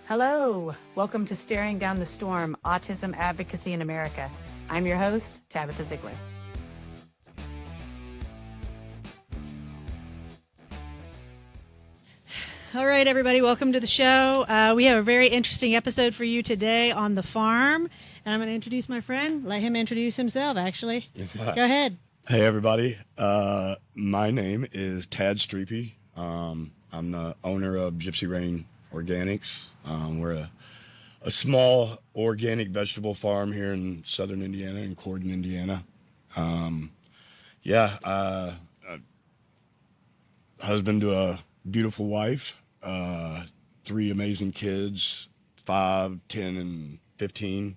Hello, welcome to Staring Down the Storm, Autism Advocacy in America. I'm your host, Tabitha Ziegler. All right, everybody, welcome to the show. We have a very interesting episode for you today on the farm. And I'm going to introduce my friend. Let him introduce himself, actually. Go ahead. Hey, everybody. My name is Tad Streepey. I'm the owner of Gypsy Rain Organics. We're a small organic vegetable farm here in southern Indiana, in Corden, Indiana. Husband to a beautiful wife, 3 amazing kids, 5, 10, and 15.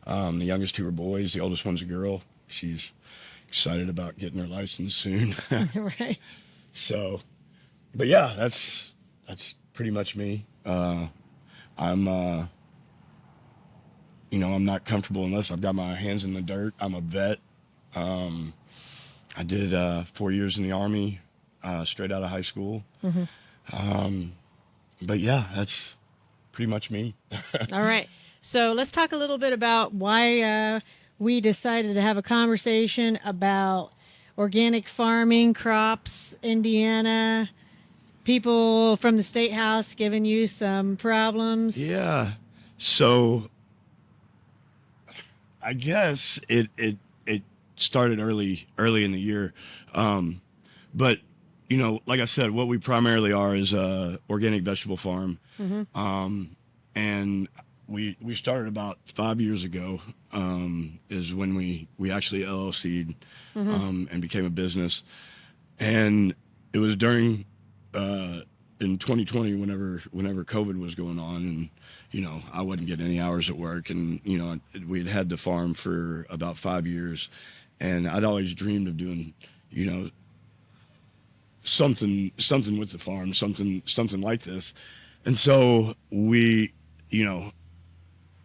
The youngest 2 are boys. The oldest one's a girl. She's excited about getting her license soon. Right. So, but yeah, that's pretty much me. I'm not comfortable unless I've got my hands in the dirt. I'm a vet. I did 4 years in the Army, straight out of high school. Mm-hmm. But yeah, that's pretty much me. All right. So let's talk a little bit about why we decided to have a conversation about organic farming, crops, Indiana, people from the State House giving you some problems. Yeah. So I guess it started early in the year. But like I said, what we primarily are is a organic vegetable farm. Mm-hmm. And we started about 5 years ago, is when we actually LLC'd, Mm-hmm. and became a business. And it was during, in 2020, whenever COVID was going on, and, I wasn't getting any hours at work, and, we'd had the farm for about 5 years, and I'd always dreamed of doing, something with the farm, something like this. And so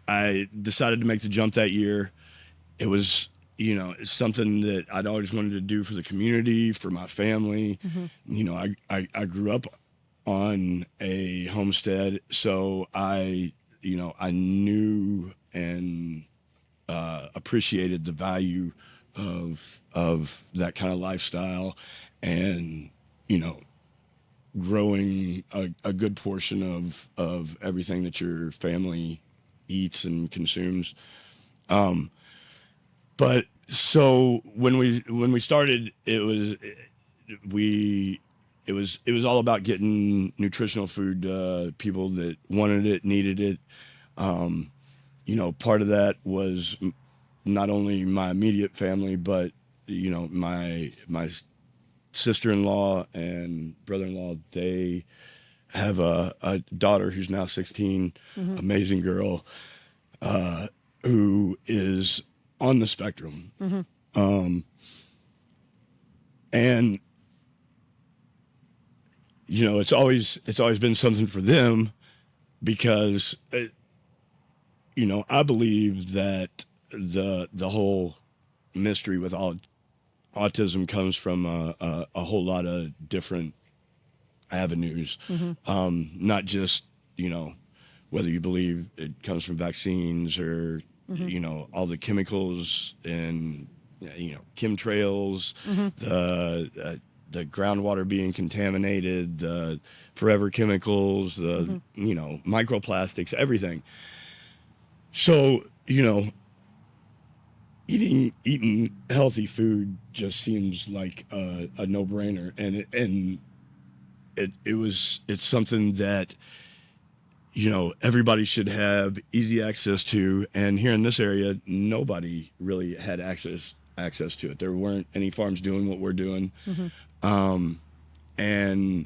I decided to make the jump that year. It was, it's something that I'd always wanted to do for the community, for my family. Mm-hmm. I grew up on a homestead, so I knew and appreciated the value of that kind of lifestyle, and growing a good portion of everything that your family eats and consumes. But so when we started, it was all about getting nutritional food to people that wanted it, needed it. Part of that was not only my immediate family, but my sister-in-law and brother-in-law. They have a daughter who's now 16, Mm-hmm. amazing girl, who is on the spectrum. Mm-hmm. And it's always been something for them, because I believe that the whole mystery with autism comes from a whole lot of different avenues. Mm-hmm. Not just whether you believe it comes from vaccines or Mm-hmm. all the chemicals and chemtrails, Mm-hmm. the groundwater being contaminated, the forever chemicals, the microplastics, everything. So eating healthy food just seems like a no-brainer, and it's something that everybody should have easy access to. And here in this area, nobody really had access to it. There weren't any farms doing what we're doing. Mm-hmm. And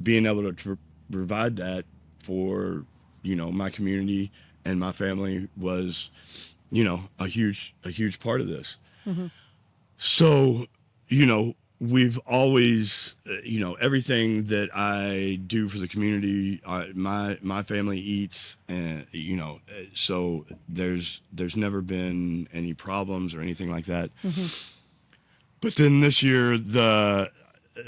being able to provide that for my community and my family was a huge part of this. Mm-hmm. So we've always, everything that I do for the community, my family eats, and so there's never been any problems or anything like that. Mm-hmm. But then this year,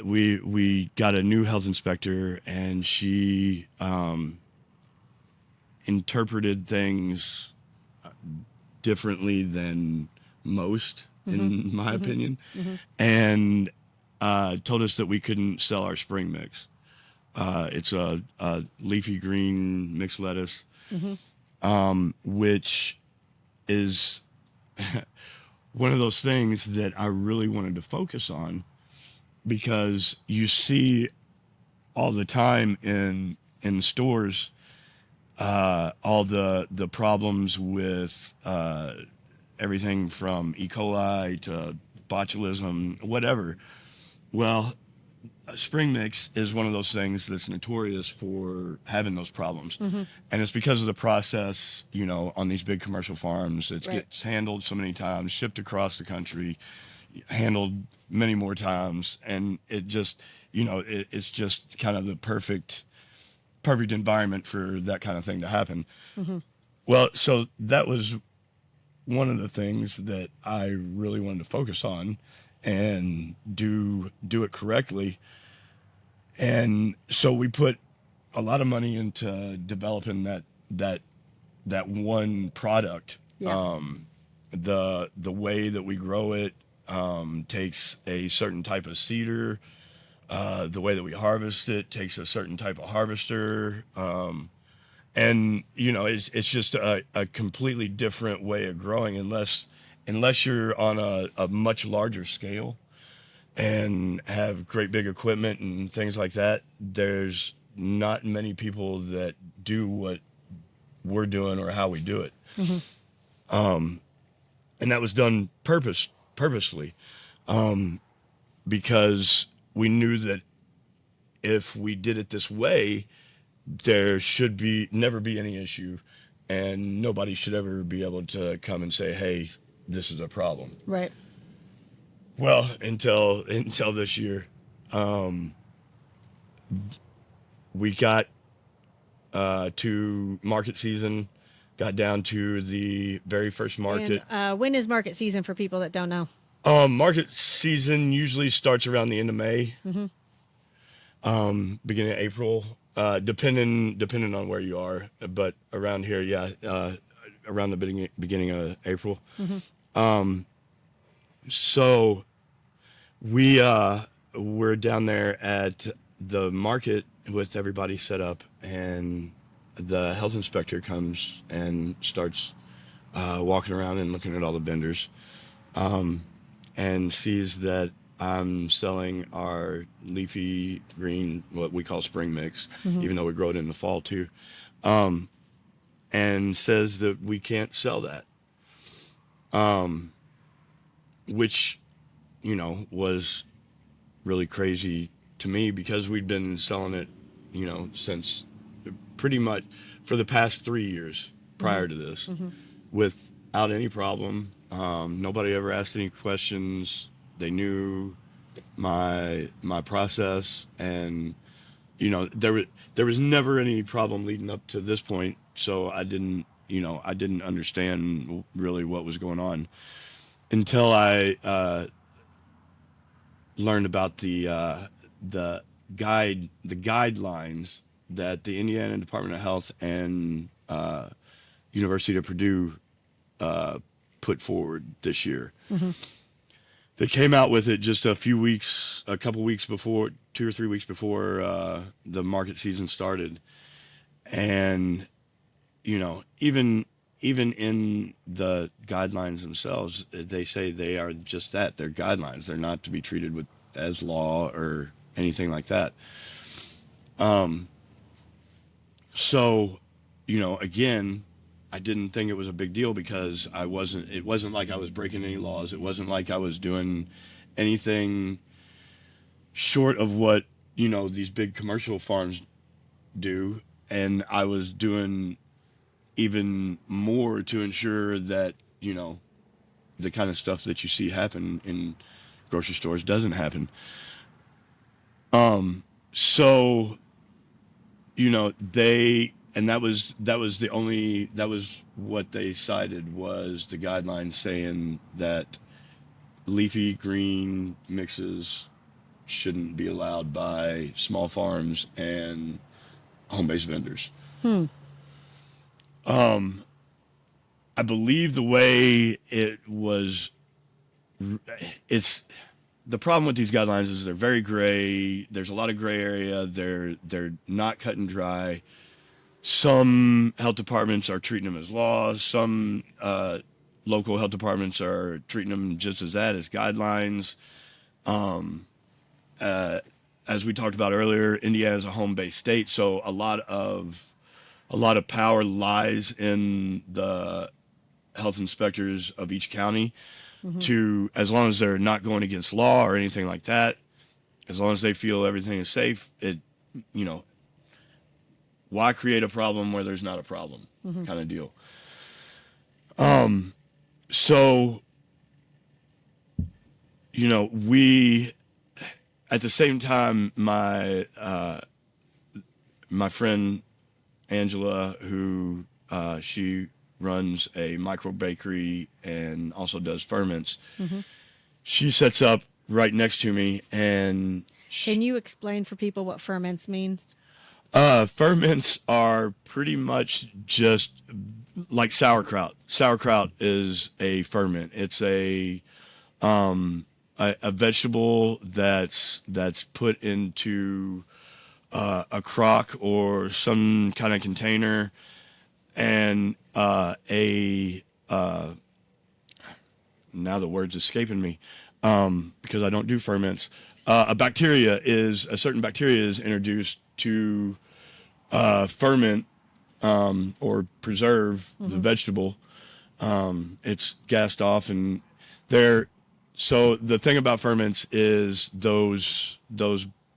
we got a new health inspector, and she interpreted things differently than most, in my opinion, and told us that we couldn't sell our spring mix. It's a leafy green mixed lettuce, which is one of those things that I really wanted to focus on, because you see all the time in stores all the problems with everything from E. coli to botulism, whatever. Well, spring mix is one of those things that's notorious for having those problems. And it's because of the process, on these big commercial farms. It gets handled so many times, shipped across the country, handled many more times, and it just, it's just kind of the perfect environment for that kind of thing to happen. Well, so that was one of the things that I really wanted to focus on and do it correctly. And so we put a lot of money into developing that one product. The way that we grow it takes a certain type of seeder. The way that we harvest it takes a certain type of harvester. And it's just a completely different way of growing, unless you're on a much larger scale and have great big equipment and things like that. There's not many people that do what we're doing or how we do it. And that was done purposely, because we knew that if we did it this way, there should never be any issue, and nobody should ever be able to come and say, hey, this is a problem. Right. Well, until this year, we got to market season, got down to the very first market. And when is market season for people that don't know? Market season usually starts around the end of May, beginning of April, depending on where you are. But around here, around the beginning of April. So we're down there at the market with everybody set up, and the health inspector comes and starts walking around and looking at all the vendors, and sees that I'm selling our leafy green, what we call spring mix, even though we grow it in the fall too, and says that we can't sell that, which, was really crazy to me, because we'd been selling it, since pretty much for the past 3 years prior to this, without any problem. Nobody ever asked any questions. They knew my process, and there was never any problem leading up to this point. So I didn't understand really what was going on until I learned about the guidelines that the Indiana Department of Health and University of Purdue put forward this year. They came out with it just a couple weeks before, 2 or 3 weeks before the market season started. And, even in the guidelines themselves, they say they are just that. They're guidelines. They're not to be treated as law or anything like that. So, again, I didn't think it was a big deal, because it wasn't like I was breaking any laws. It wasn't like I was doing anything short of what, these big commercial farms do. And I was doing even more to ensure that, the kind of stuff that you see happen in grocery stores doesn't happen. So, that was what they cited, was the guidelines saying that leafy green mixes shouldn't be allowed by small farms and home-based vendors. I believe the way it was, it's the problem with these guidelines is they're very gray. There's a lot of gray area. They're not cut and dry. Some health departments are treating them as laws. Some local health departments are treating them just as that, as guidelines. As we talked about earlier, Indiana is a home-based state, so a lot of power lies in the health inspectors of each county. To, as long as they're not going against law or anything like that, as long as they feel everything is safe, why create a problem where there's not a problem, kind of deal. So, we, at the same time, my friend Angela, who she runs a micro bakery and also does ferments. She sets up right next to me, and can you explain for people what ferments means? Ferments are pretty much just like sauerkraut. Sauerkraut is a ferment. It's a vegetable that's put into a crock or some kind of container, and now the word's escaping me because I don't do ferments. A certain bacteria is introduced to ferment or preserve the vegetable. It's gassed off, and so the thing about ferments is those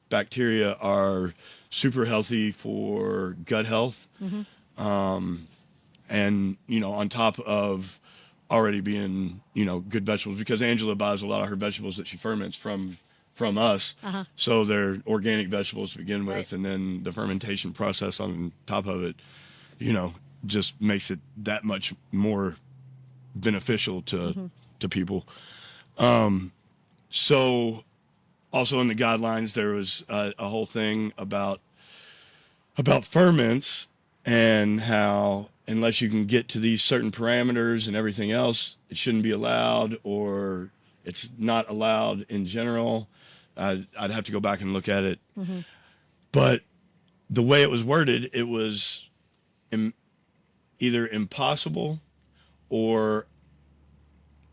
bacteria are super healthy for gut health. And, on top of already being, good vegetables, because Angela buys a lot of her vegetables that she ferments from us. So they're organic vegetables to begin with. Right. And then the fermentation process on top of it, just makes it that much more beneficial to people. So also in the guidelines, there was a whole thing about ferments and how, unless you can get to these certain parameters and everything else, it shouldn't be allowed, or it's not allowed in general. I'd have to go back and look at it. But the way it was worded, it was either impossible or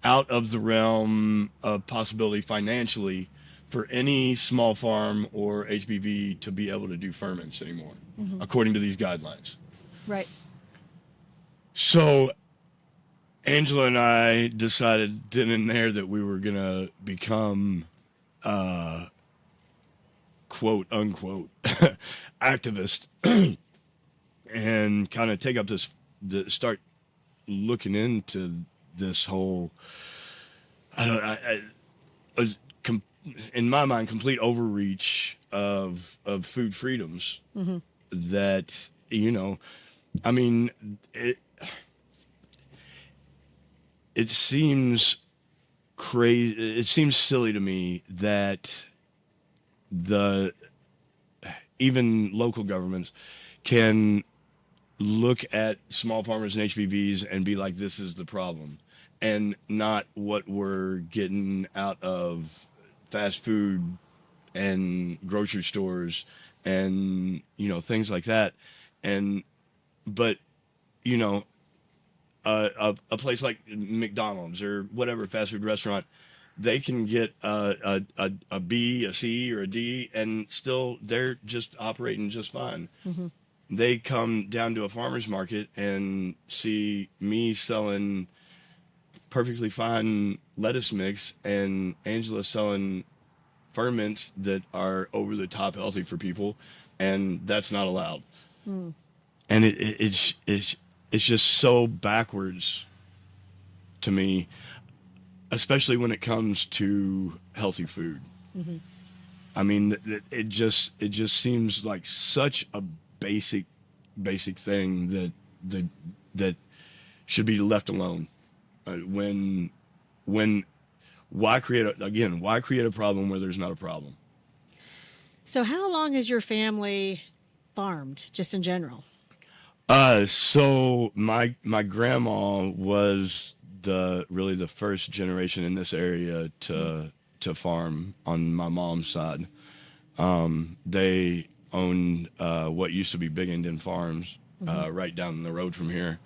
out of the realm of possibility financially for any small farm or HBV to be able to do ferments anymore, according to these guidelines. Right. So Angela and I decided then and there that we were going to become, quote unquote, activist and kind of take up start looking into this whole, in my mind, complete overreach of food freedoms that, it seems crazy. It seems silly to me that even local governments can look at small farmers and HBVs and be like, this is the problem, and not what we're getting out of fast food and grocery stores and, things like that. But a place like McDonald's or whatever fast food restaurant, they can get a B, a C, or a D, and still they're just operating just fine. They come down to a farmer's market and see me selling perfectly fine lettuce mix and Angela selling ferments that are over the top healthy for people, and that's not allowed. And it's just so backwards to me, especially when it comes to healthy food. It just seems like such a basic thing that should be left alone. Why create a problem where there's not a problem? So how long has your family farmed, just in general? So my grandma was really the first generation in this area to farm on my mom's side. They owned what used to be Big Indian Farms, right down the road from here,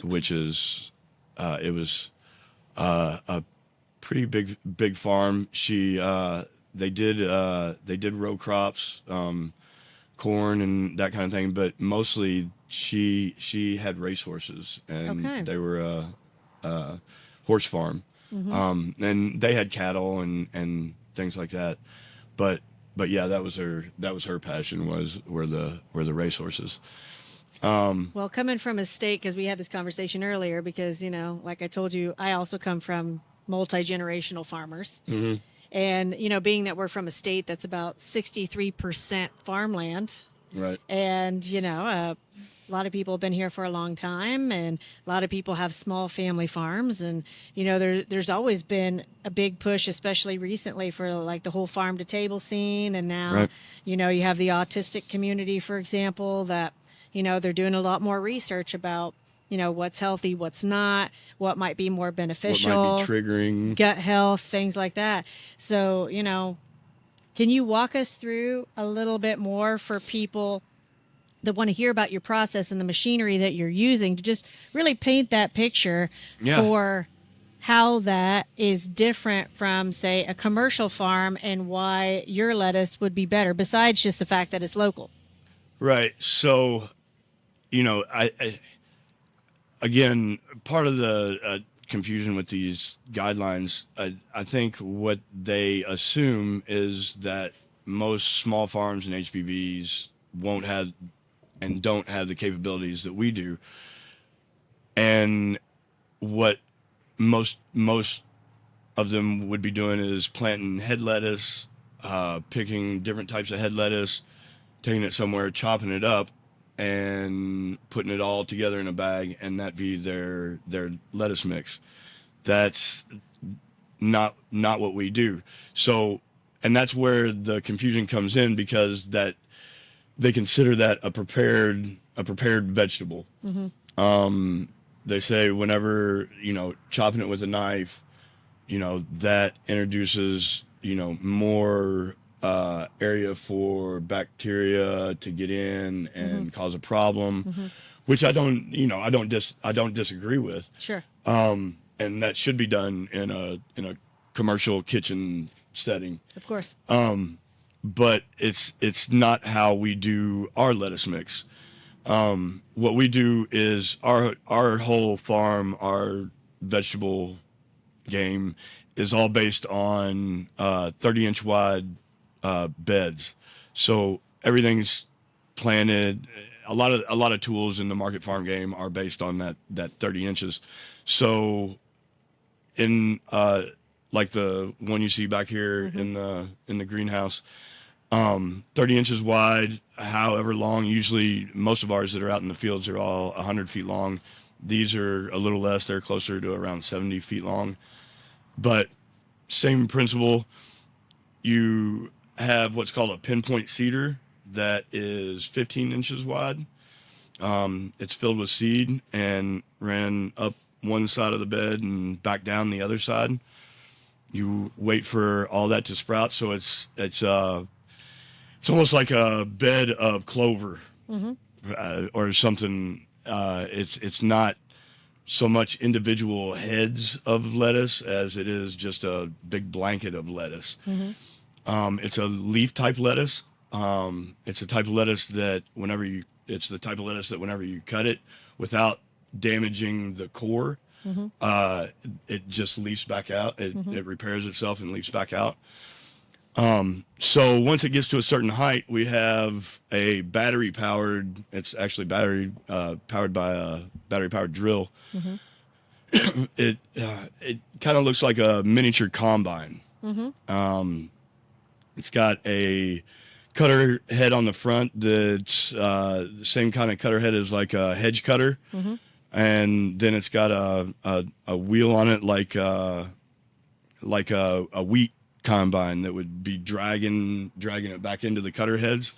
which is it was a pretty big farm. They did row crops, corn and that kind of thing, but mostly she had racehorses, and they were a horse farm, and they had cattle and things like that. But yeah, that was her passion, were the racehorses. Well, coming from a state, because we had this conversation earlier, because, like I told you, I also come from multi-generational farmers. And, being that we're from a state that's about 63% farmland. Right. And, a lot of people have been here for a long time, and a lot of people have small family farms. And, there's always been a big push, especially recently, for like the whole farm to table scene. And now, Right. You have the autistic community, for example, that, they're doing a lot more research about, what's healthy, what's not, what might be more beneficial, what might be triggering, gut health, things like that. So, can you walk us through a little bit more for people that want to hear about your process and the machinery that you're using to just really paint that picture for how that is different from, say, a commercial farm, and why your lettuce would be better, besides just the fact that it's local? Right. So, I again, part of the confusion with these guidelines, I think what they assume is that most small farms and HPVs won't have and don't have the capabilities that we do. And what most of them would be doing is planting head lettuce, picking different types of head lettuce, taking it somewhere, chopping it up, and putting it all together in a bag, and that be their lettuce mix. That's not what we do. So, and that's where the confusion comes in, because that they consider that a prepared vegetable. They say whenever, chopping it with a knife, that introduces, more area for bacteria to get in and cause a problem, which I don't disagree with. Sure. And that should be done in a commercial kitchen setting. Of course. But it's not how we do our lettuce mix. What we do is our whole farm, our vegetable game is all based on 30-inch wide beds. So everything's planted. A lot of tools in the market farm game are based on that 30 inches. So in like the one you see back here in the greenhouse, 30 inches wide, however long. Usually most of ours that are out in the fields are all 100 feet long. These are a little less. They're closer to around 70 feet long. But same principle. You have what's called a pinpoint seeder that is 15 inches wide. It's filled with seed and ran up one side of the bed and back down the other side. You wait for all that to sprout. So it's almost like a bed of clover, or something. It's not so much individual heads of lettuce as it is just a big blanket of lettuce. It's a leaf type lettuce. It's the type of lettuce that whenever you cut it without damaging the core, it just leaves back out. It repairs itself and leaves back out. So once it gets to a certain height, we have a battery powered, it's actually powered by a battery powered drill. It kind of looks like a miniature combine. It's got a cutter head on the front that's the same kind of cutter head as like a hedge cutter. And then it's got a wheel on it like a wheat combine that would be dragging it back into the cutter heads.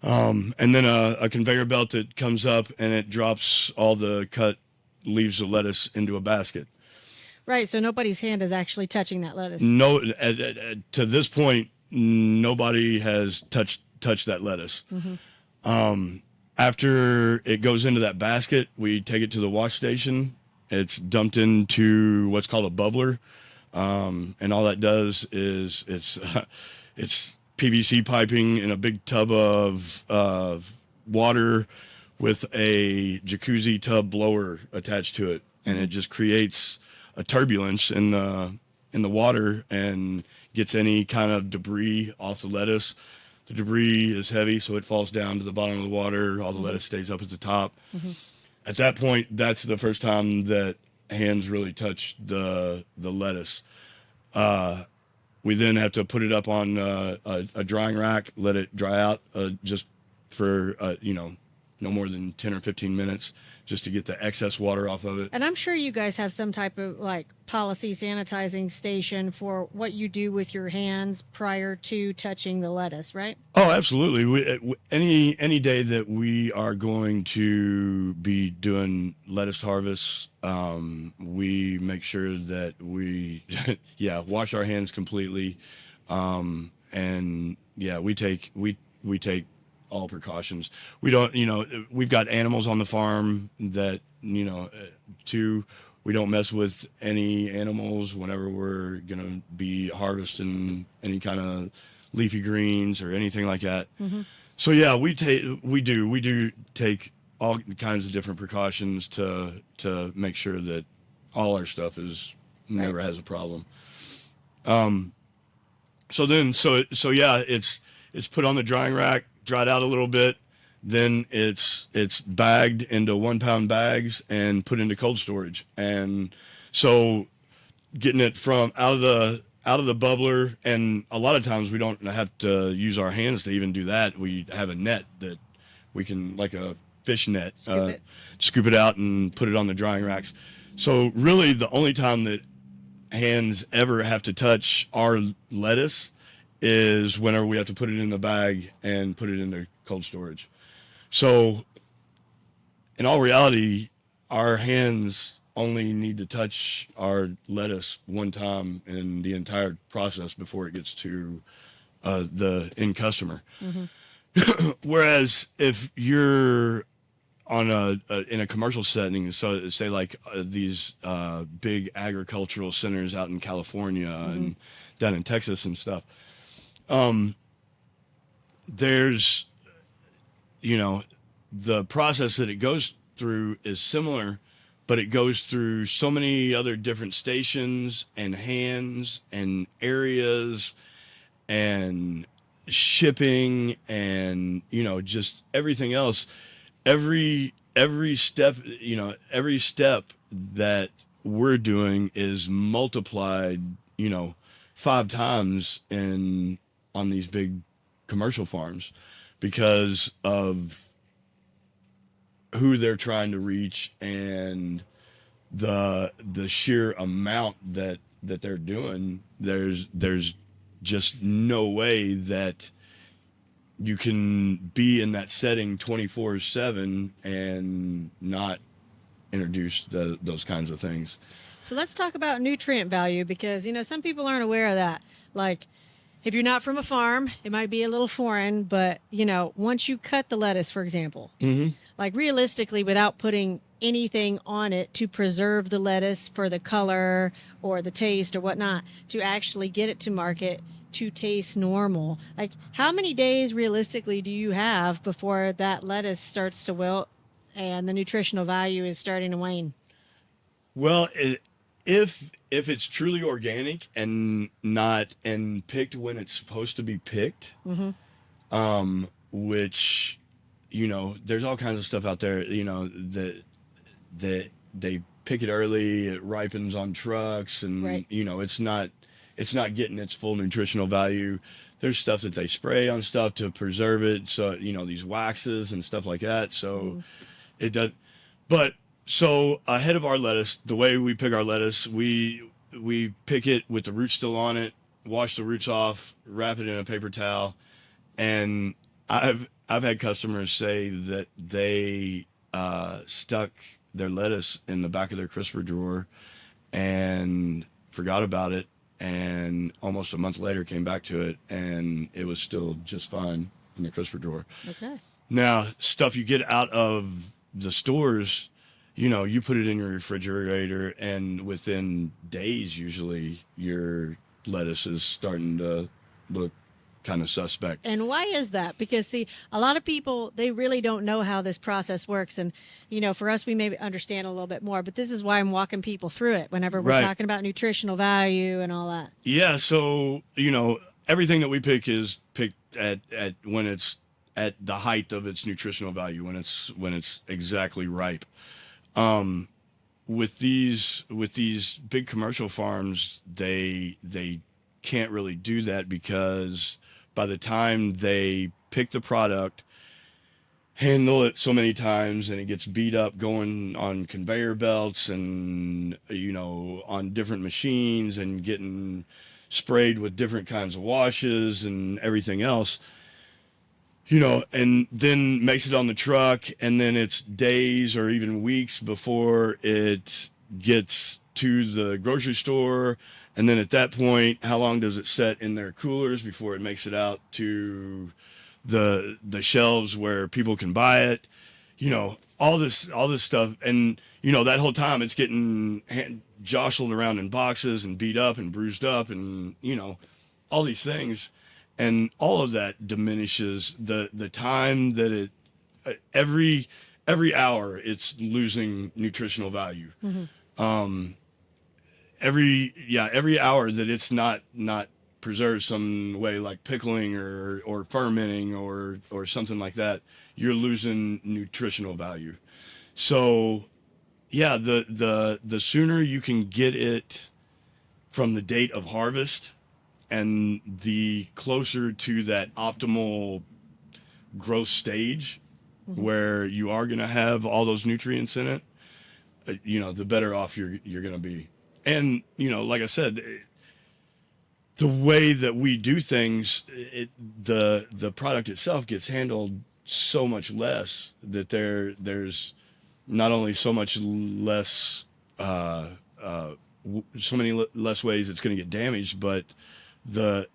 And then a conveyor belt that comes up and it drops all the cut leaves of lettuce into a basket. Right. So nobody's hand is actually touching that lettuce. No, to this point, nobody has touched that lettuce. After it goes into that basket, we take it to the wash station. It's dumped into what's called a bubbler. And all that does is it's PVC piping in a big tub of water with a jacuzzi tub blower attached to it. And it just creates a turbulence in the water and gets any kind of debris off the lettuce. The debris is heavy, so it falls down to the bottom of the water. All the lettuce stays up at the top. At that point, that's the first time that hands really touch the lettuce. We then have to put it up on a drying rack, let it dry out just for, no more than 10 or 15 minutes just to get the excess water off of it. And I'm sure you guys have some type of like policy sanitizing station for what you do with your hands prior to touching the lettuce, right? Oh, absolutely. Any day that we are going to be doing lettuce harvests, we make sure that we, wash our hands completely. And yeah, we take all precautions. We don't, we've got animals on the farm that, we don't mess with any animals whenever we're going to be harvesting any kind of leafy greens or anything like that. So yeah, we do take all kinds of different precautions to make sure that all our stuff never has a problem. So yeah, it's put on the drying rack, dried out a little bit, then it's bagged into 1 pound bags and put into cold storage. And so getting it from out of the bubbler, and a lot of times we don't have to use our hands to even do that. We have a net that we can, like a fish net, scoop it out and put it on the drying racks. So really the only time that hands ever have to touch our lettuce is whenever we have to put it in the bag and put it into cold storage. So in all reality, our hands only need to touch our lettuce one time in the entire process before it gets to the end customer. Whereas if you're on in a commercial setting, so say like these big agricultural centers out in California and down in Texas and stuff, there's, the process that it goes through is similar, but it goes through so many other different stations and hands and areas and shipping and, just everything else. Every step, every step that we're doing is multiplied, 5 times on these big commercial farms because of who they're trying to reach and the sheer amount that they're doing. There's just no way that you can be in that setting 24/7 and not introduce those kinds of things. So let's talk about nutrient value because, some people aren't aware of that. Like, if you're not from a farm, it might be a little foreign, but, once you cut the lettuce, for example, like realistically, without putting anything on it to preserve the lettuce for the color or the taste or whatnot, to actually get it to market to taste normal, like how many days realistically do you have before that lettuce starts to wilt and the nutritional value is starting to wane? Well, if it's truly organic and picked when it's supposed to be picked, which, there's all kinds of stuff out there, that they pick it early, it ripens on trucks, and right. It's not getting its full nutritional value. There's stuff that they spray on stuff to preserve it, so these waxes and stuff like that. So it does, but. So ahead of our lettuce, the way we pick our lettuce, we pick it with the roots still on it, wash the roots off, wrap it in a paper towel, and I've had customers say that they stuck their lettuce in the back of their crisper drawer and forgot about it, and almost a month later came back to it, and it was still just fine in the crisper drawer. Okay. Now, stuff you get out of the stores, you put it in your refrigerator, and within days, usually, your lettuce is starting to look kind of suspect. And why is that? Because, see, a lot of people, they really don't know how this process works. And, for us, we maybe understand a little bit more, but this is why I'm walking people through it whenever we're talking about nutritional value and all that. Yeah. So, everything that we pick is picked at when it's at the height of its nutritional value, when it's exactly ripe. With these big commercial farms, they can't really do that, because by the time they pick the product, handle it so many times, and it gets beat up going on conveyor belts and on different machines and getting sprayed with different kinds of washes and everything else, and then makes it on the truck, and then it's days or even weeks before it gets to the grocery store. And then at that point, how long does it set in their coolers before it makes it out to the shelves where people can buy it? All this stuff. And, that whole time it's getting jostled around in boxes and beat up and bruised up and, all these things. And all of that diminishes the time that it, every hour it's losing nutritional value. Mm-hmm. Every hour that it's not preserved some way, like pickling or fermenting or something like that, you're losing nutritional value. So yeah, the sooner you can get it from the date of harvest, and the closer to that optimal growth stage, mm-hmm. where you are going to have all those nutrients in it, the better off you're going to be. And, like I said, the way that we do things, the product itself gets handled so much less that there's not only so much less, so many less ways it's going to get damaged, but the,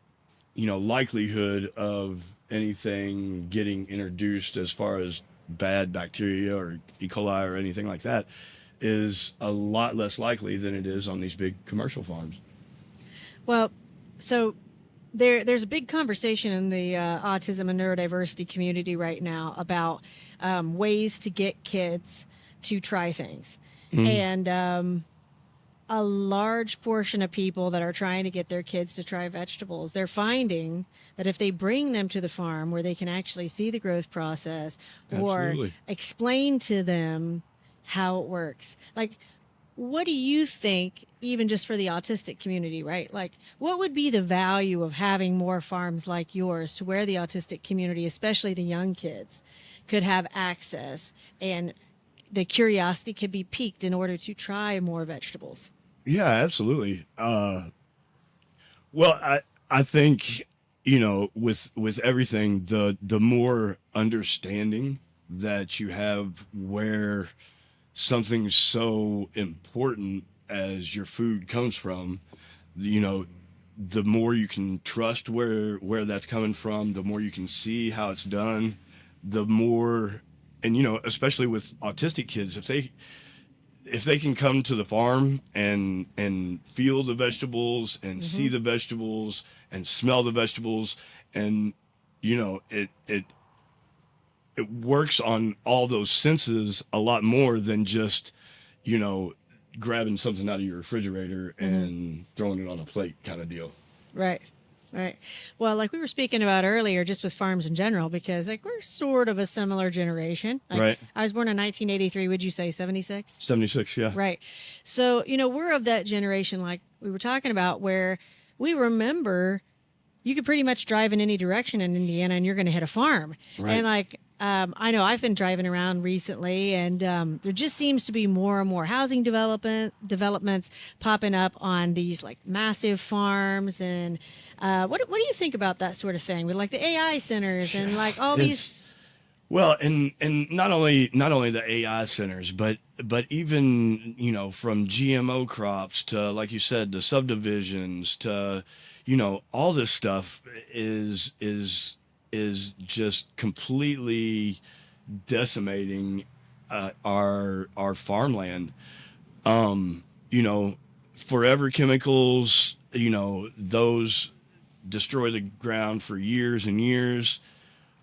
likelihood of anything getting introduced as far as bad bacteria or E. coli or anything like that is a lot less likely than it is on these big commercial farms. Well, so there's a big conversation in the autism and neurodiversity community right now about ways to get kids to try things. Mm-hmm. And a large portion of people that are trying to get their kids to try vegetables, they're finding that if they bring them to the farm where they can actually see the growth process, or explain to them how it works. Like, what do you think, even just for the autistic community, right? Like, what would be the value of having more farms like yours to where the autistic community, especially the young kids, could have access and the curiosity could be piqued in order to try more vegetables? Yeah, absolutely. Well, I think, with everything, the more understanding that you have where something so important as your food comes from, the more you can trust where that's coming from, the more you can see how it's done, the more, and especially with autistic kids, if they can come to the farm and feel the vegetables and mm-hmm. see the vegetables and smell the vegetables, and it works on all those senses a lot more than just grabbing something out of your refrigerator mm-hmm. and throwing it on a plate kind of deal. Right. Well, like we were speaking about earlier, just with farms in general, because we're sort of a similar generation. Right. I was born in 1983. Would you say 76? 76, yeah. Right. So, we're of that generation, like we were talking about, where we remember you could pretty much drive in any direction in Indiana and you're going to hit a farm. Right. And I know I've been driving around recently, and there just seems to be more and more housing developments popping up on these like massive farms. And what do you think about that sort of thing with like the AI centers and like all these? Well, and not only the AI centers, but even, you know, from GMO crops to, like you said, the subdivisions to, you know, all this stuff is just completely decimating our farmland. You know, forever chemicals, you know, those destroy the ground for years and years.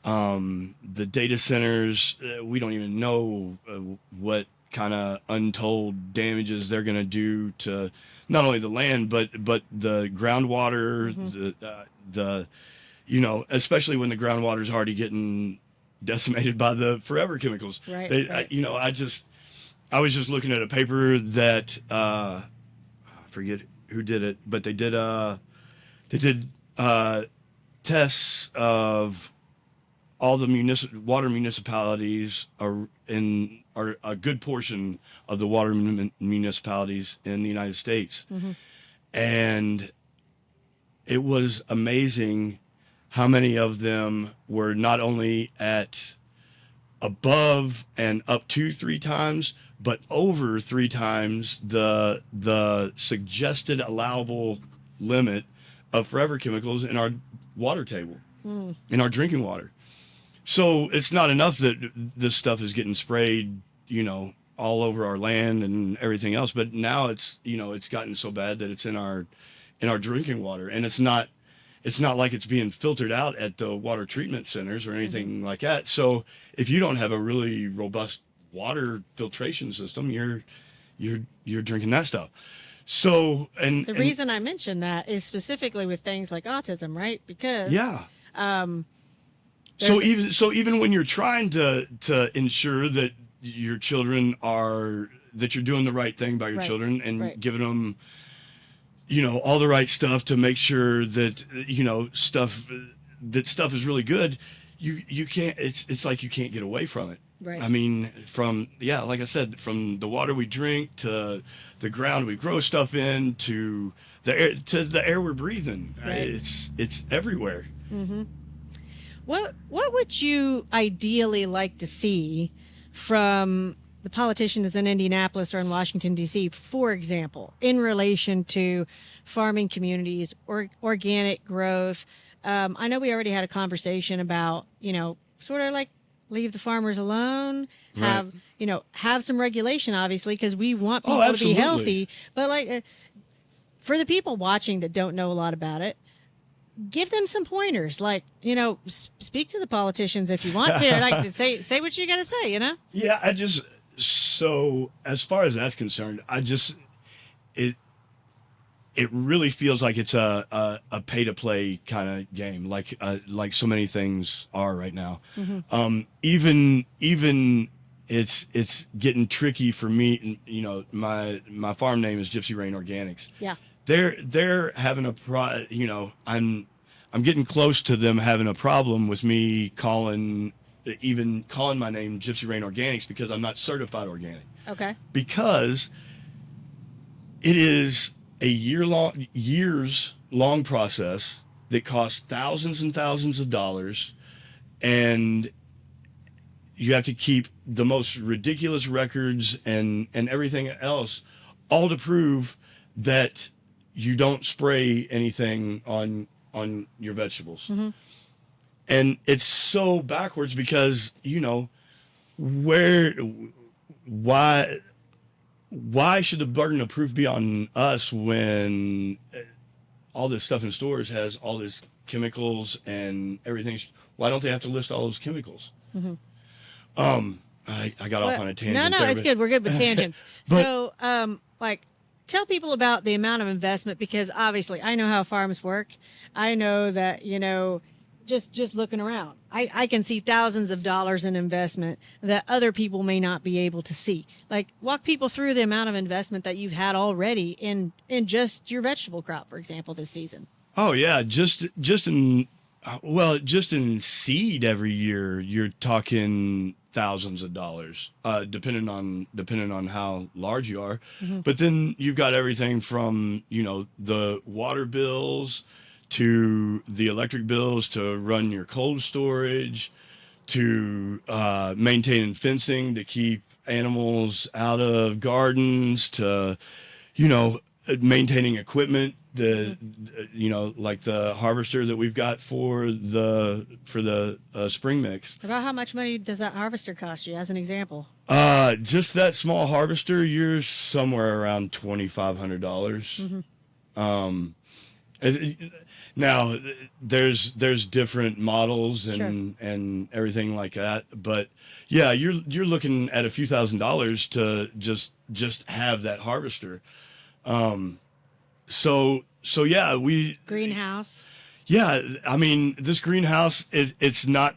The data centers, we don't even know what kind of untold damages they're going to do to not only the land, but the groundwater, the you know, especially when the groundwater is already getting decimated by the forever chemicals. Right, right. You know, I was just looking at a paper that I forget who did it, but they did tests of all the water municipalities are a good portion of the water municipalities in the United States. And it was amazing how many of them were not only at above and up to 3 times, but over 3 times the suggested allowable limit of forever chemicals in our water table, in our drinking water. So it's not enough that this stuff is getting sprayed, you know, all over our land and everything else, but now it's, you know, it's gotten so bad that it's in our drinking water, and it's not like it's being filtered out at the water treatment centers or anything like that. So if you don't have a really robust water filtration system, you're drinking that stuff. So and the reason I mentioned that is specifically with things like autism, right? Because so even when you're trying to ensure that your children that you're doing the right thing by your children and giving them, you know, all the right stuff to make sure that, you know, stuff is really good, you can't, it's like you can't get away from it. Right. I mean, like I said, from the water we drink to the ground we grow stuff in to the air we're breathing. Right. It's everywhere. What would you ideally like to see from the politicians in Indianapolis or in Washington, D.C., for example, in relation to farming communities or organic growth? I know we already had a conversation about, you know, sort of like leave the farmers alone, have some regulation, obviously, because we want people to be healthy. But like for the people watching that don't know a lot about it, give them some pointers, like, you know, speak to the politicians if you want to, like say what you got to say, you know? Yeah, so as far as that's concerned, it really feels like it's a pay to play kind of game, like so many things are right now. Even it's getting tricky for me. You know, my farm name is Gypsy Rain Organics. Yeah. They're having you know, I'm getting close to them having a problem with me calling my name Gypsy Rain Organics because I'm not certified organic. Okay. Because it is a years long process that costs thousands and thousands of dollars, and you have to keep the most ridiculous records and everything else, all to prove that you don't spray anything on your vegetables. And it's so backwards because, you know, why should the burden of proof be on us when all this stuff in stores has all this chemicals and everything? Why don't they have to list all those chemicals? I got off on a tangent. No, it's good. We're good with tangents. So, tell people about the amount of investment, because obviously I know how farms work. I know that, you know, just looking around, I can see thousands of dollars in investment that other people may not be able to see. Like, walk people through the amount of investment that you've had already in just your vegetable crop, for example, this season. Oh yeah, just in Well, just in seed every year, you're talking thousands of dollars, depending on how large you are. But then you've got everything from, the water bills to the electric bills to run your cold storage to maintaining fencing to keep animals out of gardens to, maintaining equipment, like the harvester that we've got for the spring mix. About how much money does that harvester cost you, as an example? Just that small harvester, you're somewhere around $2,500. Now there's different models and everything like that, but yeah, you're looking at a few $1,000s to just have that harvester. So yeah, Greenhouse. yeah, I mean, this greenhouse, it's not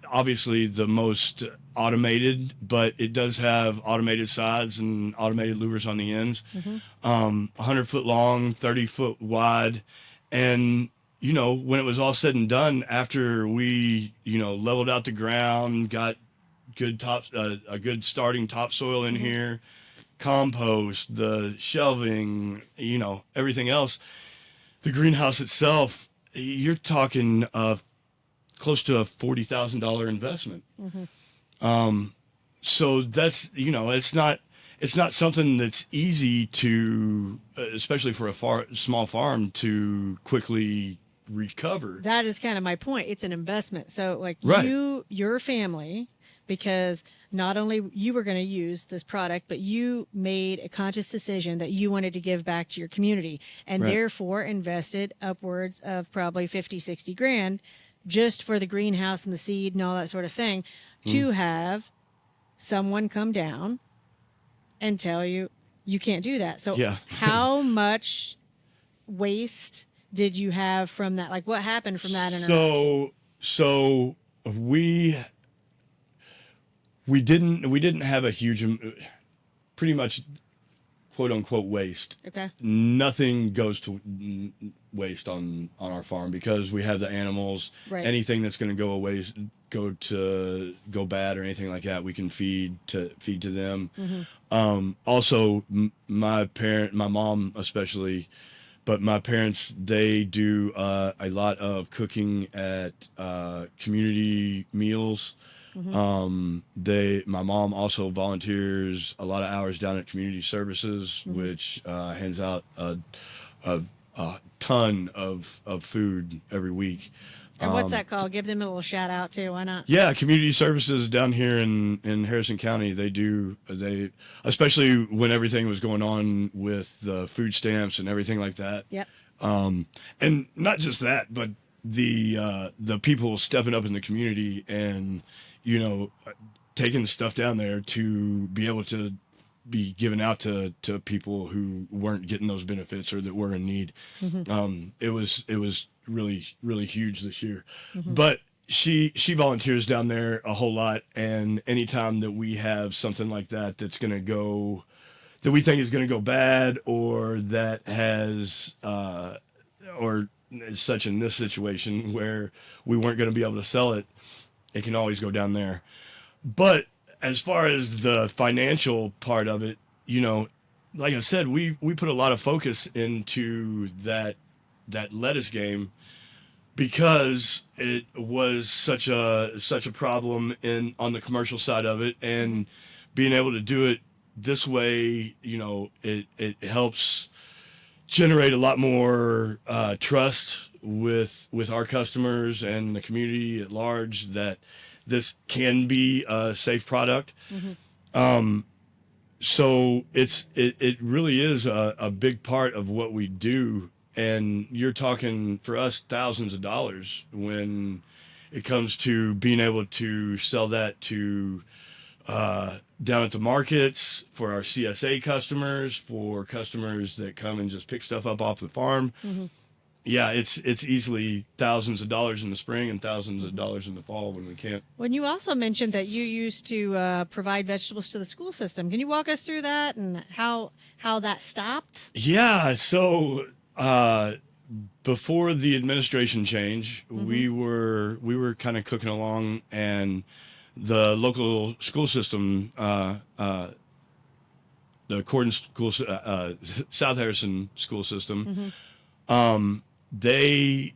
obviously the most automated, but it does have automated sides and automated louvers on the ends. 100-foot long, 30-foot wide. And, when it was all said and done, after we, leveled out the ground, got good a good starting topsoil in here, compost, the shelving, everything else, the greenhouse itself, you're talking close to a $40,000 investment. So that's, it's not something that's easy to, especially for a small farm, to quickly recover. That is kind of my point. It's an investment. So like Right. your family, because not only you were going to use this product, but you made a conscious decision that you wanted to give back to your community, and Right. therefore invested upwards of probably 50, 60 grand just for the greenhouse and the seed and all that sort of thing, to have someone come down and tell you you can't do that. So Yeah. how much waste did you have from that? Like, what happened from that interaction? So we didn't have a huge, pretty much quote unquote waste. Okay. Nothing goes to waste on our farm because we have the animals. Right. Anything that's going to go bad or anything like that, we can feed to them. Also, my mom especially, but my parents, they do a lot of cooking at community meals. My mom also volunteers a lot of hours down at community services, which hands out a ton of food every week. And what's that called? Give them a little shout out too. Why not? Yeah, community services down here in Harrison County, they especially when everything was going on with the food stamps and everything like that. Yep. And not just that, but the people stepping up in the community and, taking stuff down there to be able to be given out to people who weren't getting those benefits or that were in need. It was really, really huge this year. But she volunteers down there a whole lot. And anytime that we have something like that, that we think is going to go bad, or that has, or such in this situation where we weren't going to be able to sell it, it can always go down there. But as far as the financial part of it, like I said, we put a lot of focus into that lettuce game because it was such a problem on the commercial side of it, and being able to do it this way, it helps generate a lot more trust with our customers and the community at large that this can be a safe product. So it really is a big part of what we do. And you're talking for us thousands of dollars when it comes to being able to sell that to down at the markets, for our CSA customers, for customers that come and just pick stuff up off the farm. Yeah, it's easily thousands of dollars in the spring and thousands of dollars in the fall when we can't. When you also mentioned that you used to provide vegetables to the school system, can you walk us through that and how that stopped? Yeah, so before the administration change, we were kind of cooking along, and the local school system, the Corden school, South Harrison school system, they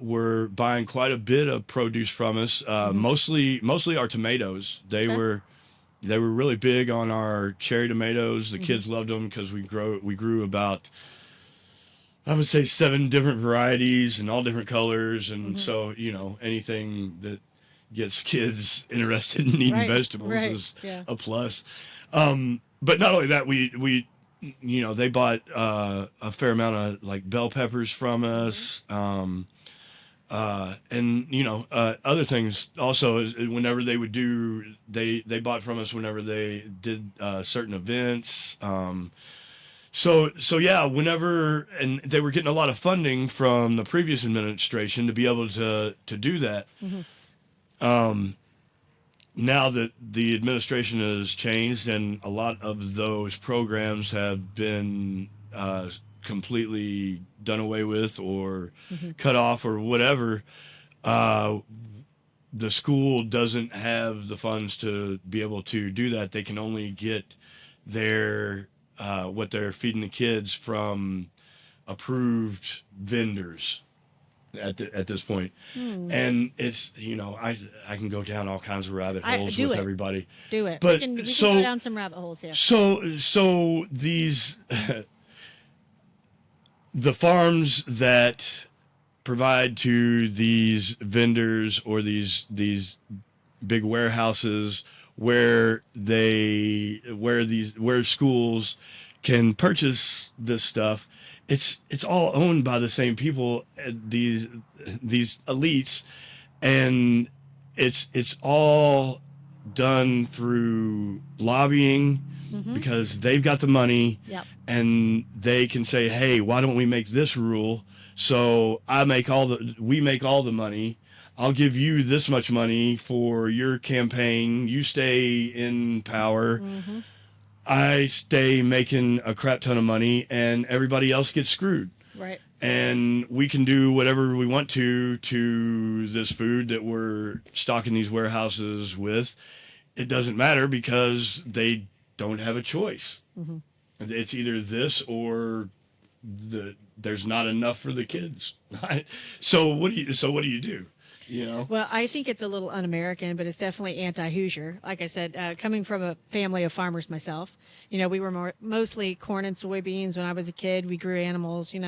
were buying quite a bit of produce from us, mostly our tomatoes. They were really big on our cherry tomatoes. The kids loved them because we grew about, I would say, 7 different varieties and all different colors, and so anything that gets kids interested in eating vegetables is a plus. But not only that, we they bought a fair amount of like bell peppers from us, and other things also. Whenever they would do, they bought from us whenever they did certain events. So yeah, whenever, and they were getting a lot of funding from the previous administration to be able to do that. Now that the administration has changed and a lot of those programs have been completely done away with or cut off or whatever, the school doesn't have the funds to be able to do that. They can only get their what they're feeding the kids from approved vendors at this point. And it's I can go down all kinds of rabbit holes with everybody. Do it. But we can go down some rabbit holes here. So these the farms that provide to these vendors or these big warehouses where schools can purchase this stuff, it's all owned by the same people, these elites, and it's all done through lobbying because they've got the money, and they can say, hey, why don't we make this rule so we make all the money. I'll give you this much money for your campaign. You stay in power. I stay making a crap ton of money, and everybody else gets screwed. Right. And we can do whatever we want to this food that we're stocking these warehouses with. It doesn't matter because they don't have a choice. It's either this or there's not enough for the kids. So what do you do? Well, I think it's a little un-American, but it's definitely anti-Hoosier. Like I said, coming from a family of farmers myself, we were mostly corn and soybeans when I was a kid. We grew animals, we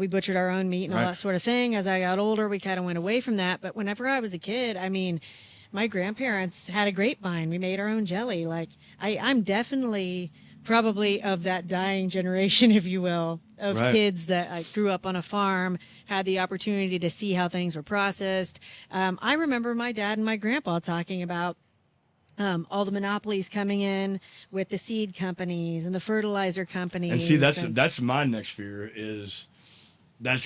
butchered our own meat and all that sort of thing. As I got older, we kind of went away from that. But whenever I was a kid, my grandparents had a grapevine. We made our own jelly. Like I'm definitely probably of that dying generation, if you will, of kids that grew up on a farm, had the opportunity to see how things were processed. I remember my dad and my grandpa talking about all the monopolies coming in with the seed companies and the fertilizer companies. And see, that's my next fear is they're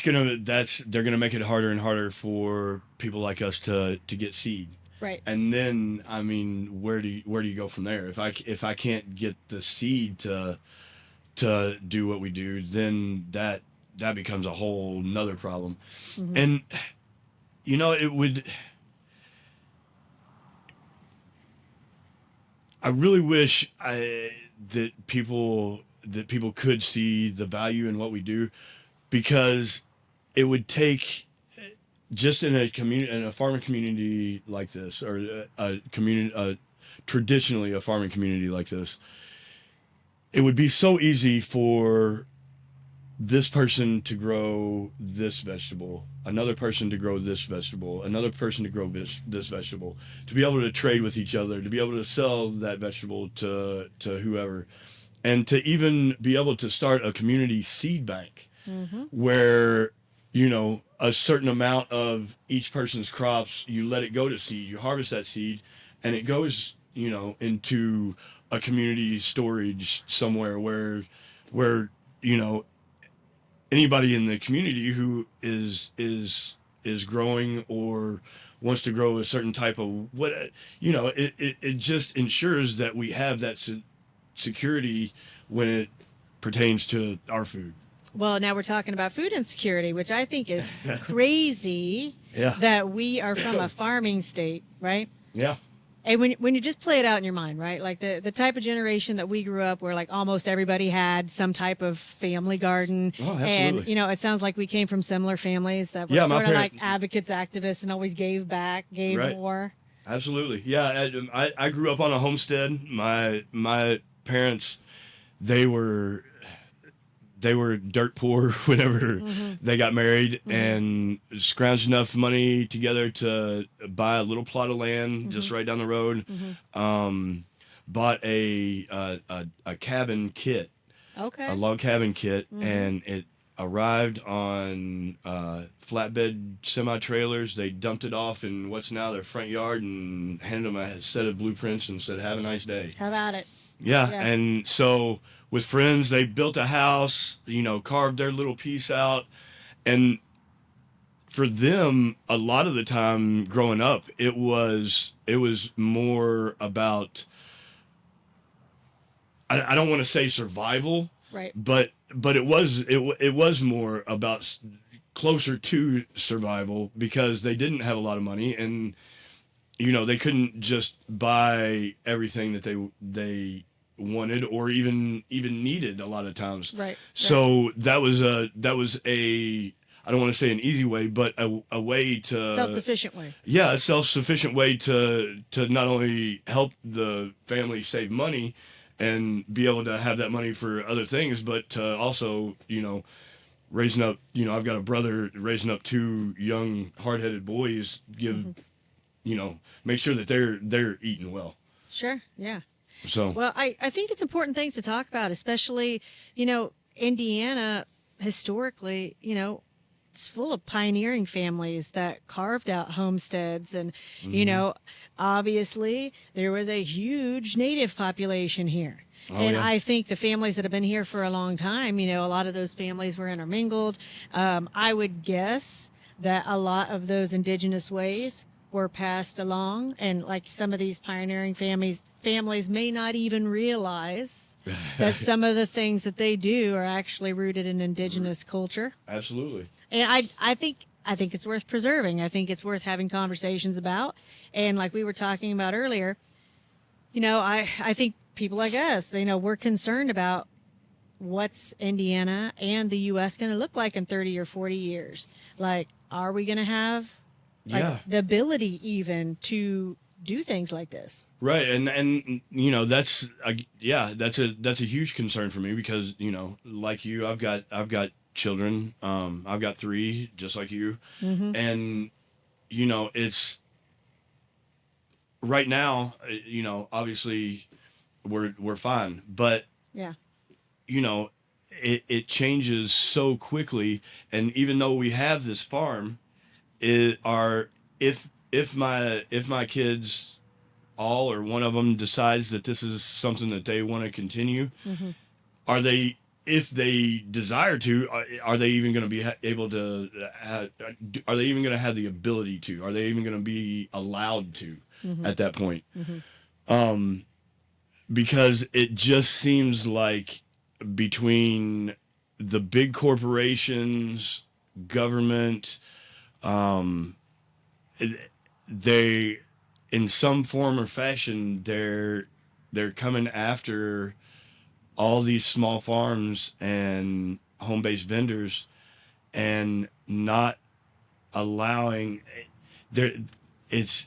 gonna make it harder and harder for people like us to get seed. Right. And then, where do you go from there? If I can't get the seed to do what we do, then that becomes a whole nother problem. And it would. I really wish that people could see the value in what we do, because it would take. Just in a farming community like this, or traditionally a farming community like this, it would be so easy for this person to grow this vegetable, another person to grow this vegetable, another person to grow this vegetable, to be able to trade with each other, to be able to sell that vegetable to whoever, and to even be able to start a community seed bank where a certain amount of each person's crops, you let it go to seed, you harvest that seed, and it goes, into a community storage somewhere where anybody in the community who is growing or wants to grow a certain type of it just ensures that we have that security when it pertains to our food. Well, now we're talking about food insecurity, which I think is crazy. Yeah. That we are from a farming state, right? Yeah. And when you just play it out in your mind, right? Like the type of generation that we grew up where like almost everybody had some type of family garden. Oh, absolutely. And, you know, it sounds like we came from similar families that were Yeah, my sort of like parent- advocates, activists, and always gave back, gave Right. more. Absolutely. Yeah. I grew up on a homestead. My parents, they were dirt poor whenever they got married and scrounged enough money together to buy a little plot of land just right down the road. Bought a cabin kit, Okay. a log cabin kit, and it arrived on flatbed semi-trailers. They dumped it off in what's now their front yard and handed them a set of blueprints and said, "Have a nice day." How about it? Yeah, Yeah. and so with friends, they built a house, you know, carved their little piece out. And for them, a lot of the time growing up, it was more about, I don't want to say survival, Right. but it was more about closer to survival because they didn't have a lot of money and, you know, they couldn't just buy everything that they wanted or even needed a lot of times. Right. So that was a I don't want to say an easy way, but a way to Self-sufficient way. Yeah, a self-sufficient way to not only help the family save money and be able to have that money for other things, but to also, you know, raising up, you know, I've got a brother raising up two young hard-headed boys, you know, make sure that they're eating well. Sure. Yeah. So Well, I think it's important things to talk about, especially, you know, Indiana historically, you know, it's full of pioneering families that carved out homesteads. And, you know, obviously there was a huge native population here. And yeah. I think the families that have been here for a long time, you know, a lot of those families were intermingled. I would guess that a lot of those indigenous ways were passed along, and like some of these pioneering families may not even realize that some of the things that they do are actually rooted in indigenous culture. Absolutely. And I think it's worth preserving. I think it's worth having conversations about. And like we were talking about earlier, you know, I think people like us, you know, we're concerned about what's Indiana and the U.S. going to look like in 30 or 40 years. Like, are we going to have the ability even to do things like this? Right, and you know that's a huge concern for me because, you know, like you, I've got children. I've got 3 just like you, and you know it's right now. You know, obviously we're fine, but Yeah. you know it changes so quickly, and even though we have this farm, if my kids, all or one of them, decides that this is something that they want to continue, are they, if they desire to, are they even going to be able to are they even going to have the ability to, are they even going to be allowed to at that point? Because it just seems like between the big corporations, government, they, in some form or fashion, they're coming after all these small farms and home-based vendors and not allowing it's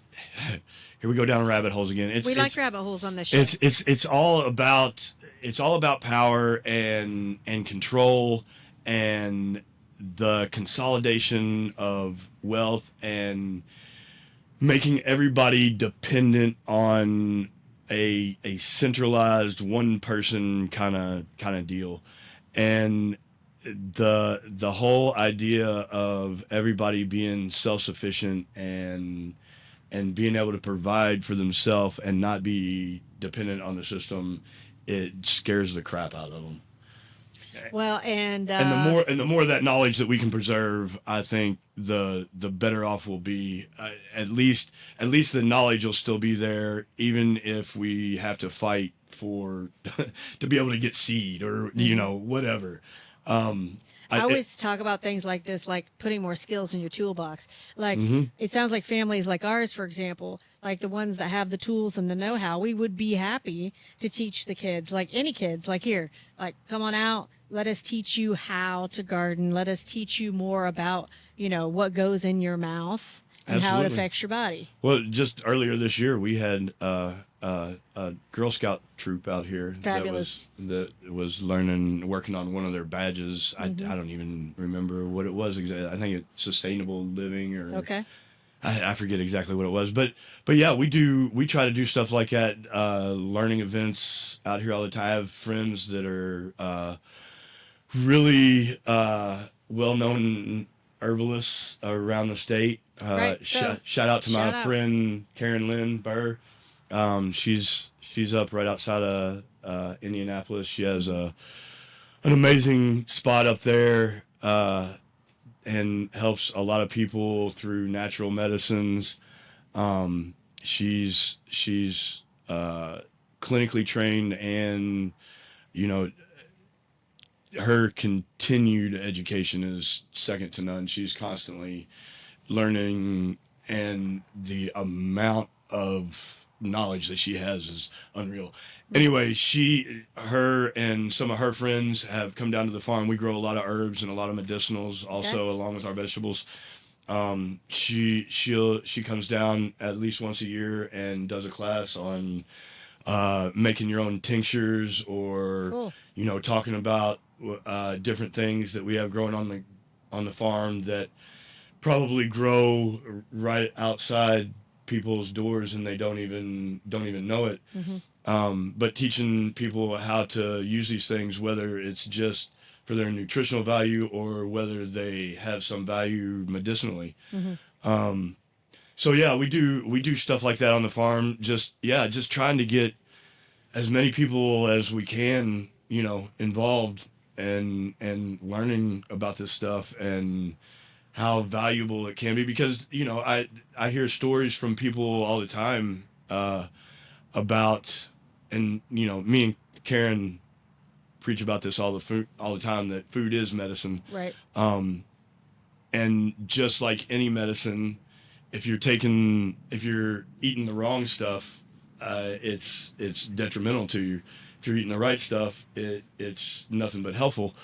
here we go down rabbit holes again. We like rabbit holes on this show. It's all about power and control and the consolidation of wealth and making everybody dependent on a centralized one person kind of deal. And the whole idea of everybody being self-sufficient and being able to provide for themselves and not be dependent on the system, it scares the crap out of them. Well, and the more of that knowledge that we can preserve, I think the better off we'll be. At least the knowledge will still be there, even if we have to fight for to be able to get seed or you know whatever. I always talk about things like this, like putting more skills in your toolbox. Like it sounds like families like ours, for example, like the ones that have the tools and the know-how, we would be happy to teach the kids, like any kids, like here, like come on out, let us teach you how to garden. Let us teach you more about, you know, what goes in your mouth and how it affects your body. Well, just earlier this year, we had a Girl Scout troop out here. Fabulous. That was working on one of their badges. I don't even remember what it was exactly. I think it's sustainable living or Okay. I forget exactly what it was, but yeah, we try to do stuff like that, learning events out here all the time. I have friends that are really well-known herbalists around the state. Right. Shout out to my friend Karen Lynn Burr. She's up right outside of Indianapolis. She has an amazing spot up there, and helps a lot of people through natural medicines. She's clinically trained, and you know, her continued education is second to none. She's constantly learning, and the amount of knowledge that she has is unreal. Anyway, her and some of her friends have come down to the farm. We grow a lot of herbs and a lot of medicinals also, along with our vegetables. She comes down at least once a year and does a class on making your own tinctures, or you know, talking about different things that we have growing on the farm that probably grow right outside people's doors and they don't even know it. But teaching people how to use these things, whether it's just for their nutritional value or whether they have some value medicinally. So yeah, we do stuff like that on the farm. Just trying to get as many people as we can, you know, involved and learning about this stuff and how valuable it can be, because you know, I hear stories from people all the time about, and you know, me and Karen preach about this all the time, that food is medicine. Right. And just like any medicine, if you're eating the wrong stuff, it's detrimental to you. If you're eating the right stuff, it's nothing but helpful.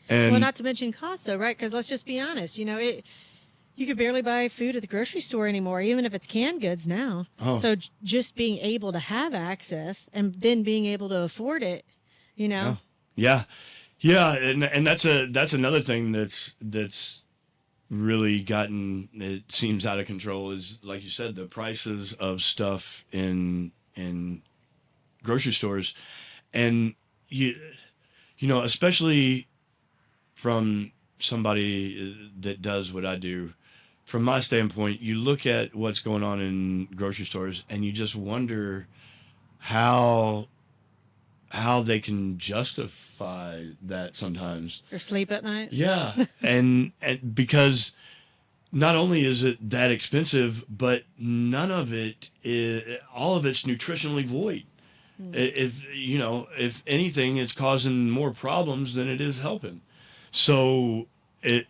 And well, not to mention cost, though, right? Because let's just be honest. You know, you could barely buy food at the grocery store anymore, even if it's canned goods now. So just being able to have access and then being able to afford it, you know. Yeah, and that's another thing that's really gotten, it seems, out of control, is, like you said, the prices of stuff in grocery stores. And you know, especially from somebody that does what I do, from my standpoint, you look at what's going on in grocery stores and you just wonder how they can justify that sometimes. Or sleep at night. Yeah. and because not only is it that expensive, but none of it all of it's nutritionally void. If anything, it's causing more problems than it is helping. So it's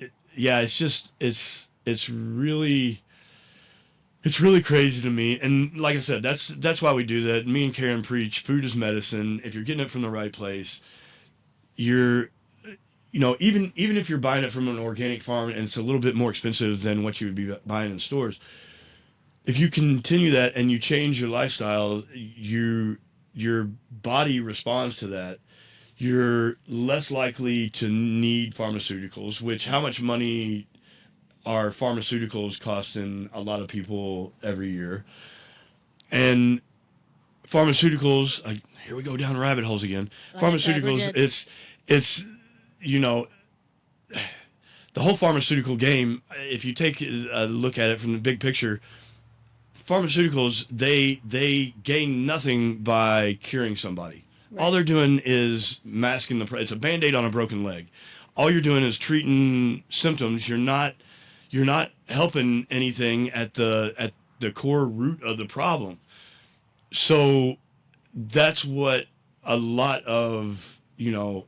really crazy to me. And like I said, that's why we do that. Me and Karen preach food is medicine. If you're getting it from the right place, even if you're buying it from an organic farm and it's a little bit more expensive than what you would be buying in stores, if you continue that and you change your lifestyle, your body responds to that. You're less likely to need pharmaceuticals, which, how much money are pharmaceuticals costing a lot of people every year? And pharmaceuticals, here we go down rabbit holes again. Like Pharmaceuticals, it's you know, the whole pharmaceutical game, if you take a look at it from the big picture, pharmaceuticals, they gain nothing by curing somebody. Right. All they're doing is masking it's a Band-Aid on a broken leg. All you're doing is treating symptoms. You're not helping anything at the core root of the problem. So that's what a lot of,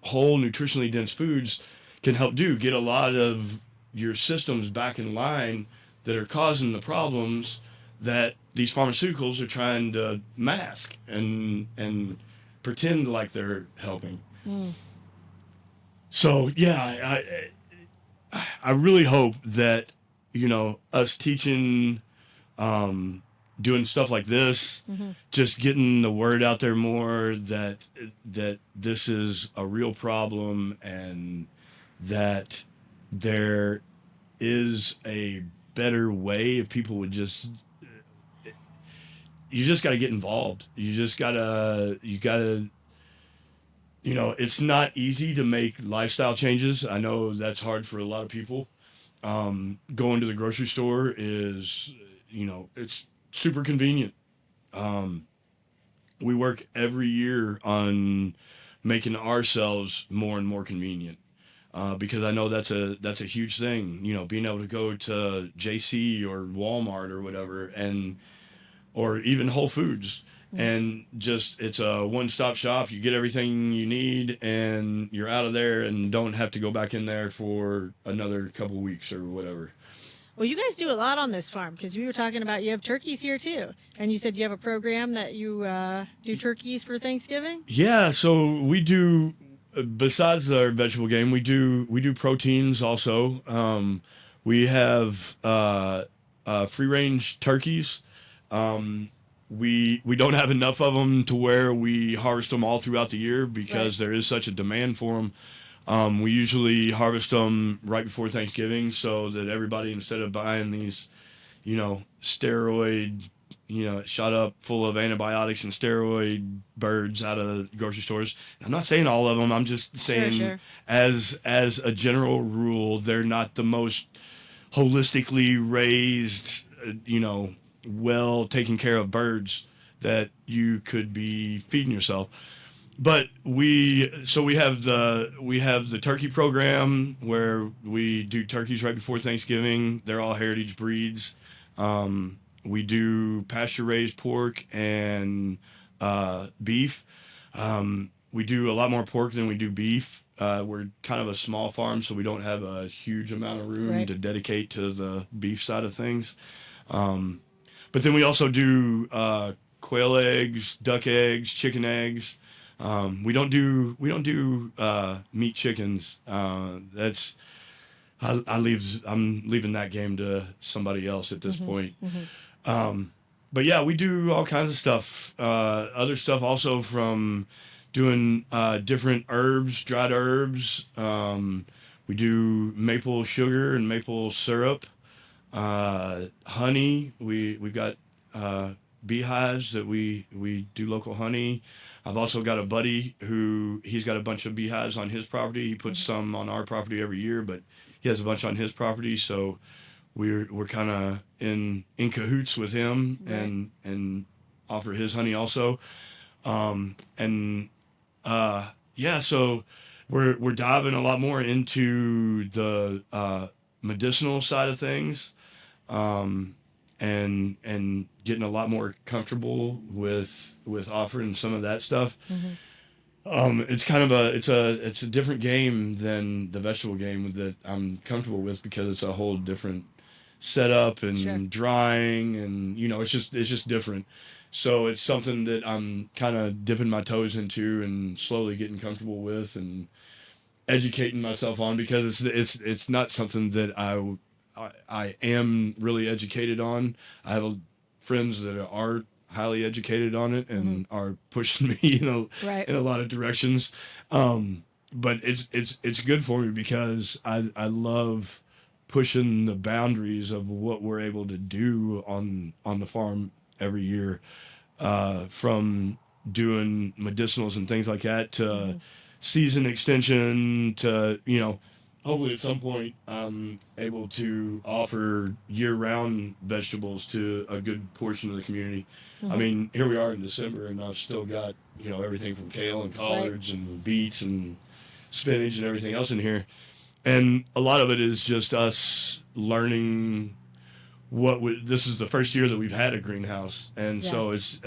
whole nutritionally dense foods can help get a lot of your systems back in line that are causing the problems that these pharmaceuticals are trying to mask and pretend like they're helping. So yeah, I really hope that, us teaching, doing stuff like this, just getting the word out there more that this is a real problem and that there is a better way if people would just, you just got to get involved. You gotta, it's not easy to make lifestyle changes. I know that's hard for a lot of people. Going to the grocery store is, it's super convenient. We work every year on making ourselves more and more convenient. Because I know that's a huge thing, being able to go to JC or Walmart or whatever, or even Whole Foods, and just, it's a one-stop shop. You get everything you need and you're out of there and don't have to go back in there for another couple weeks or whatever. Well, you guys do a lot on this farm, because we were talking about you have turkeys here too, and you said you have a program that you do turkeys for Thanksgiving. Yeah, so we do. Besides our vegetable game, we do proteins also. We have free range turkeys. We don't have enough of them to where we harvest them all throughout the year because there is such a demand for them. We usually harvest them right before Thanksgiving so that everybody, instead of buying these, steroid, shot up full of antibiotics and steroid birds out of grocery stores. I'm not saying all of them. I'm just saying, sure. as a general rule, they're not the most holistically raised, well taken care of birds that you could be feeding yourself. But we have the turkey program where we do turkeys right before Thanksgiving. They're all heritage breeds. We do pasture-raised pork and beef. We do a lot more pork than we do beef. We're kind of a small farm, so we don't have a huge amount of room to dedicate to the beef side of things. But then we also do quail eggs, duck eggs, chicken eggs. We don't do meat chickens. I'm leaving that game to somebody else at this point. But yeah, we do all kinds of stuff. Other stuff also, from doing different herbs, dried herbs. We do maple sugar and maple syrup, honey. We've got beehives that we do local honey. I've also got a buddy he's got a bunch of beehives on his property. He puts some on our property every year, but he has a bunch on his property, so we're kind of in cahoots with him and offer his honey also. So we're diving a lot more into the medicinal side of things, and getting a lot more comfortable with offering some of that stuff. It's kind of it's a different game than the vegetable game that I'm comfortable with, because it's a whole different setup and drying, and it's just different. So it's something that I'm kind of dipping my toes into and slowly getting comfortable with and educating myself on, because it's not something that I am really educated on. I have friends that are highly educated on it and are pushing me, in a lot of directions. But it's good for me because I love pushing the boundaries of what we're able to do on the farm every year, from doing medicinals and things like that to season extension to, hopefully at some point I'm able to offer year-round vegetables to a good portion of the community. I mean, here we are in December and I've still got, everything from kale and collards and beets and spinach and everything else in here. And a lot of it is just us learning this is the first year that we've had a greenhouse. And so it's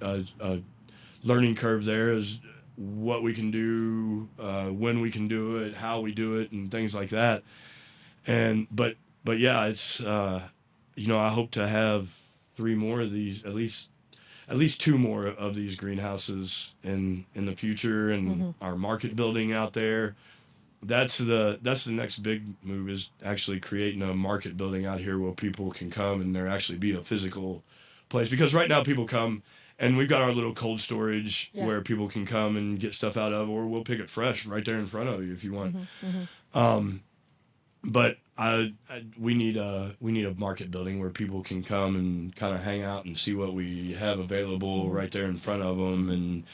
a learning curve there, as what we can do, when we can do it, how we do it, and things like that. And but yeah, it's I hope to have 3 more of these, at least 2 more of these greenhouses in the future, and our market building out there. That's the next big move, is actually creating a market building out here where people can come and there actually be a physical place. Because right now people come and we've got our little cold storage where people can come and get stuff out of, or we'll pick it fresh right there in front of you if you want. But we need a market building where people can come and kind of hang out and see what we have available right there in front of them, and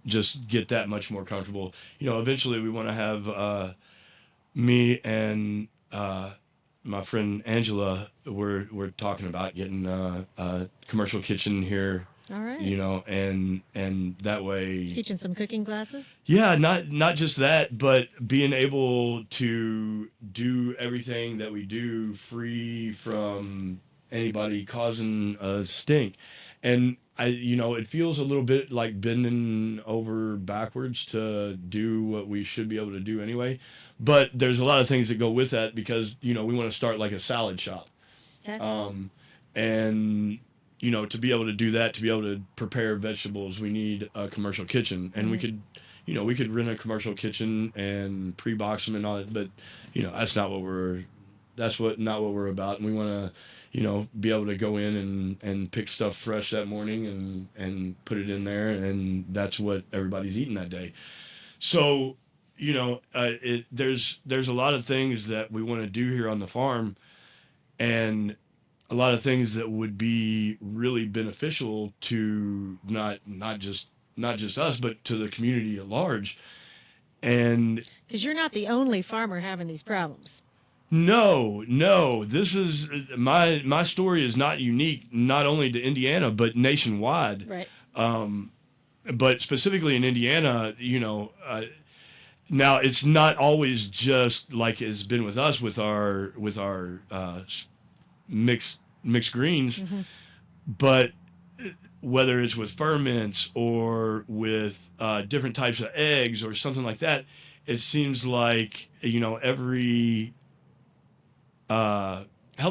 just get that much more comfortable. Eventually we want to have me and my friend Angela. We're talking about getting a commercial kitchen here. All right. And that way teaching some cooking classes. Yeah, not just that, but being able to do everything that we do free from anybody causing a stink. And it feels a little bit like bending over backwards to do what we should be able to do anyway. But there's a lot of things that go with that, because, we want to start like a salad shop. Okay. And, to be able to do that, to be able to prepare vegetables, we need a commercial kitchen. And we could rent a commercial kitchen and pre-box them and all that. But, that's not what we're about. And we want to, be able to go in and pick stuff fresh that morning and put it in there. And that's what everybody's eating that day. So, there's a lot of things that we want to do here on the farm, and a lot of things that would be really beneficial to not just us, but to the community at large. And because you're not the only farmer having these problems. No, this is my story is not unique, not only to Indiana, but nationwide. Right. But specifically in Indiana, now it's not always just like it's been with us with our mixed greens, but whether it's with ferments or with different types of eggs or something like that, it seems like every health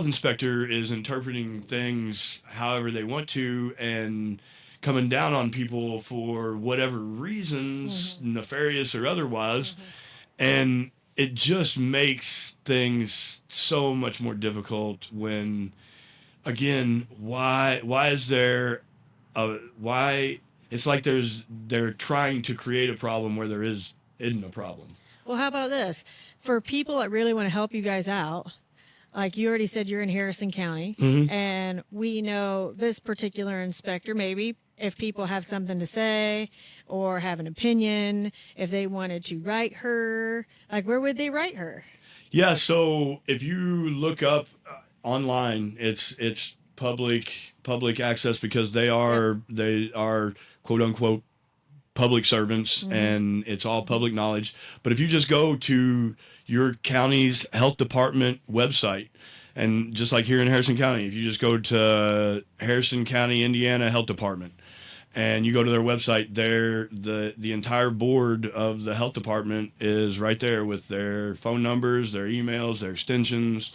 inspector is interpreting things however they want to and coming down on people for whatever reasons, nefarious or otherwise. And it just makes things so much more difficult when, again, why is there why it's like they're trying to create a problem where there isn't a problem. Well, how about this? For people that really want to help you guys out, like you already said, you're in Harrison County, and we know this particular inspector, maybe if people have something to say or have an opinion, if they wanted to write her, like where would they write her? Yeah, so if you look up online, it's public access, because they are quote unquote public servants, and it's all public knowledge. But if you just go to your county's health department website, and just like here in Harrison County, if you just go to Harrison County, Indiana Health Department, and you go to their website, the entire board of the health department is right there with their phone numbers, their emails, their extensions.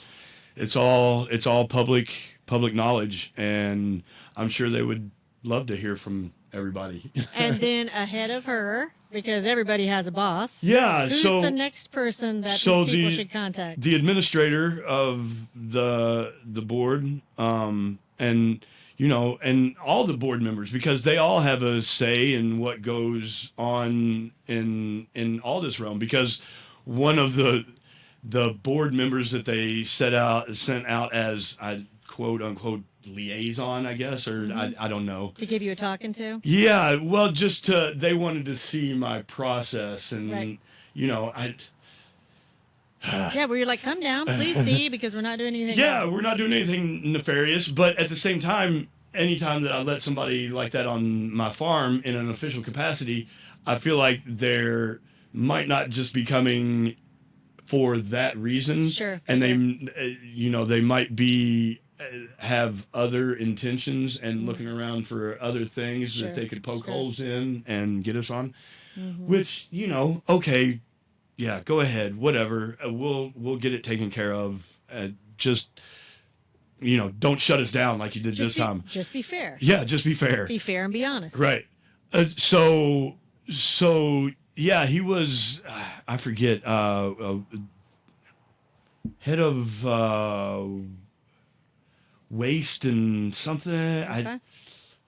It's all public knowledge, and I'm sure they would love to hear from everybody. And then ahead of her, because everybody has a boss. Yeah. Who's the next person that these people should contact? The administrator of the board, and all the board members, because they all have a say in what goes on in all this realm. Because one of the board members that they sent out as quote unquote liaison, I guess, or I don't know. To give you a talking to? Yeah, well, they wanted to see my process, and right. Yeah, where you're like, come down, please see, because we're not doing anything. Yeah, we're not doing anything nefarious, but at the same time, anytime that I let somebody like that on my farm in an official capacity, I feel like they're might not just be coming for that reason. Sure. And they might be have other intentions and looking around for other things that they could poke holes in and get us on, which, okay, yeah, go ahead, whatever. We'll get it taken care of. Just, don't shut us down like you did this time. Just be fair. Yeah, just be fair. Be fair and be honest. Right. So yeah, he was, I forget, head of waste and something. Okay.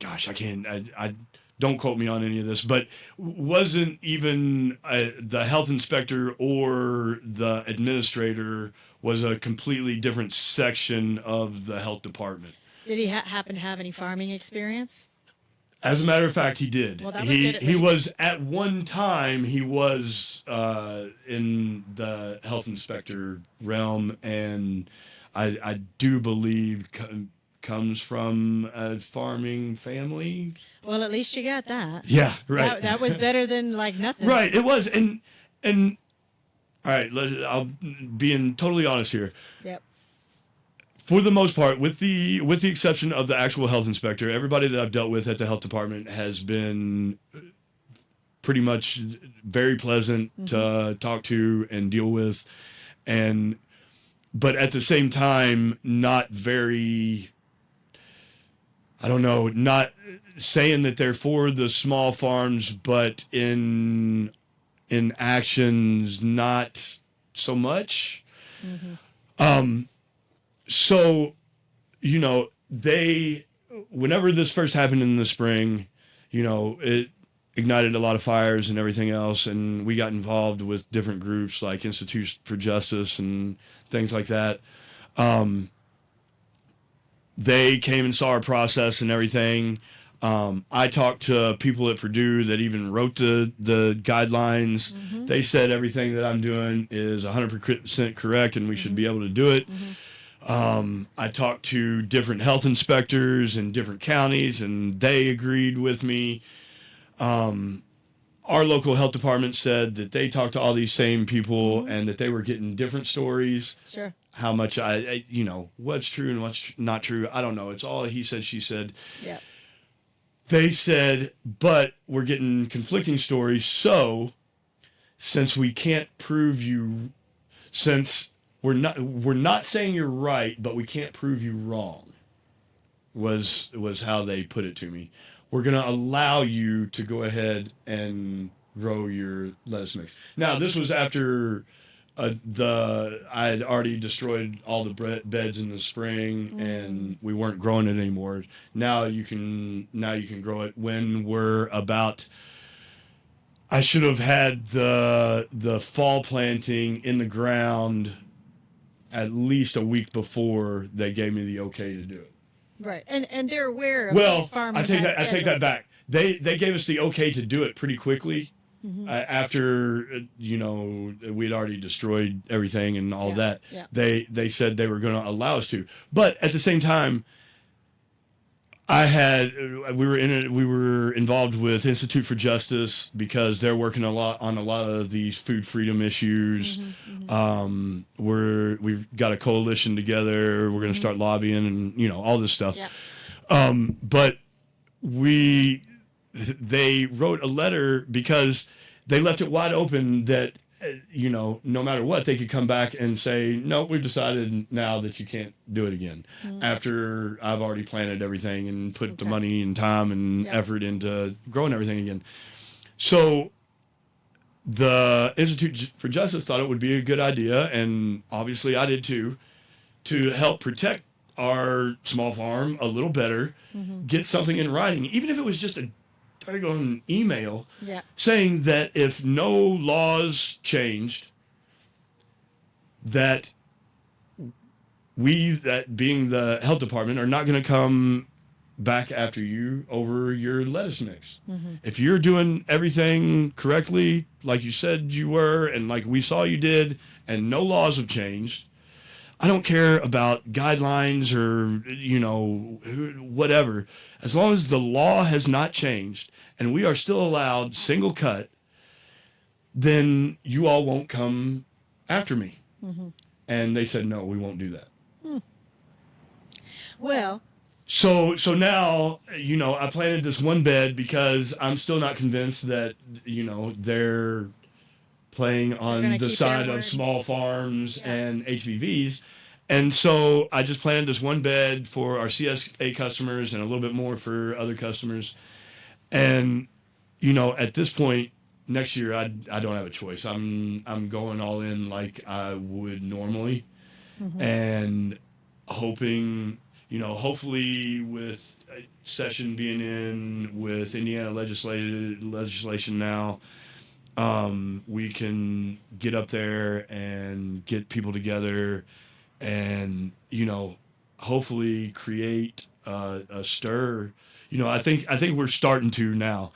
I can't, I don't quote me on any of this, but wasn't even the health inspector or the administrator, was a completely different section of the health department. Did he happen to have any farming experience? As a matter of fact, he did. Well, that was good at he least. was at one time, he was in the health inspector realm, and I do believe comes from a farming family. Well, at least you got that. Yeah, right. That was better than like nothing. Right, it was. And all right, I'll being totally honest here. Yep. For the most part, with the exception of the actual health inspector, everybody that I've dealt with at the health department has been pretty much very pleasant to talk to and deal with, but at the same time, not very, I don't know, not saying that they're for the small farms, but in actions, not so much. So, whenever this first happened in the spring, it ignited a lot of fires and everything else. And we got involved with different groups like Institute for Justice and things like that. They came and saw our process and everything. I talked to people at Purdue that even wrote the guidelines. They said everything that I'm doing is 100% correct and we should be able to do it. I talked to different health inspectors in different counties, and they agreed with me. Our local health department said that they talked to all these same people and that they were getting different stories. Sure. How much what's true and what's not true, I don't know. It's all he said, she said. Yeah. They said, but we're getting conflicting stories. So since we can't prove you, since we're not saying you're right, but we can't prove you wrong, was how they put it to me. We're going to allow you to go ahead and grow your lettuce mix. Now, this was after I had already destroyed all the beds in the spring, and we weren't growing it anymore. Now you can grow it. When we're about, I should have had the fall planting in the ground at least a week before they gave me the okay to do it. Right, and they're aware of Well, these farmers. I take that back. They gave us the okay to do it pretty quickly. After we'd already destroyed everything and all that. Yeah. They said they were going to allow us to, but at the same time, we were involved with Institute for Justice because they're working on a lot of these food freedom issues. We've got a coalition together. We're going to start lobbying and all this stuff. Yeah. But they wrote a letter because they left it wide open that, no matter what, they could come back and say, no, we've decided now that you can't do it again after I've already planted everything and put the money and time and effort into growing everything again. So the Institute for Justice thought it would be a good idea, and obviously I did too, to help protect our small farm a little better, get something in writing, even if it was just a on email saying that if no laws changed, that being the health department are not going to come back after you over your lettuce mix. If you're doing everything correctly, like you said you were, and like we saw you did, and no laws have changed, I don't care about guidelines or, whatever. As long as the law has not changed and we are still allowed single cut, then you all won't come after me. And they said, no, we won't do that. Well, So now, I planted this one bed because I'm still not convinced that, they're playing on gonna the keep side their of word. small farms Yeah. and HVVs. And so I just planted this one bed for our CSA customers and a little bit more for other customers. And, at this point next year, I don't have a choice. I'm going all in like I would normally, and hoping, hopefully with a session being in with Indiana legislation now, we can get up there and get people together and, hopefully create a stir. I think we're starting to now,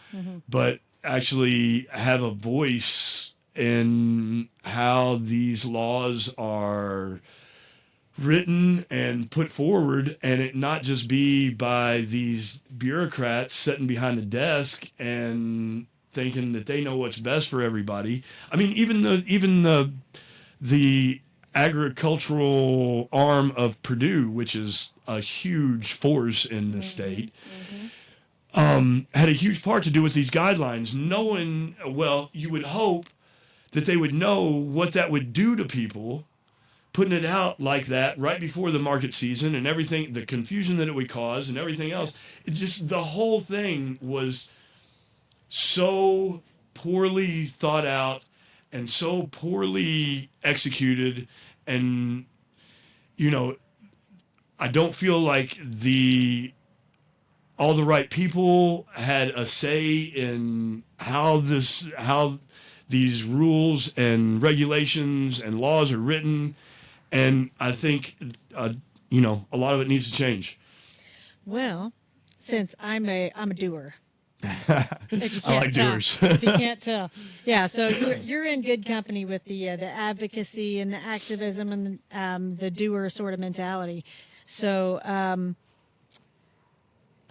but actually have a voice in how these laws are written and put forward, and it not just be by these bureaucrats sitting behind a desk and thinking that they know what's best for everybody. I mean, even the agricultural arm of Purdue, which is a huge force in the state, had a huge part to do with these guidelines. Knowing, well, you would hope that they would know what that would do to people, putting it out like that right before the market season and everything, the confusion that it would cause and everything else. It just, the whole thing was so poorly thought out and so poorly executed. And, I don't feel like all the right people had a say in how these rules and regulations and laws are written. And I think, a lot of it needs to change. well, since I'm a doer. If you I like can't tell. doers. If you can't tell. Yeah, so you're in good company with the advocacy and the activism and the doer sort of mentality. So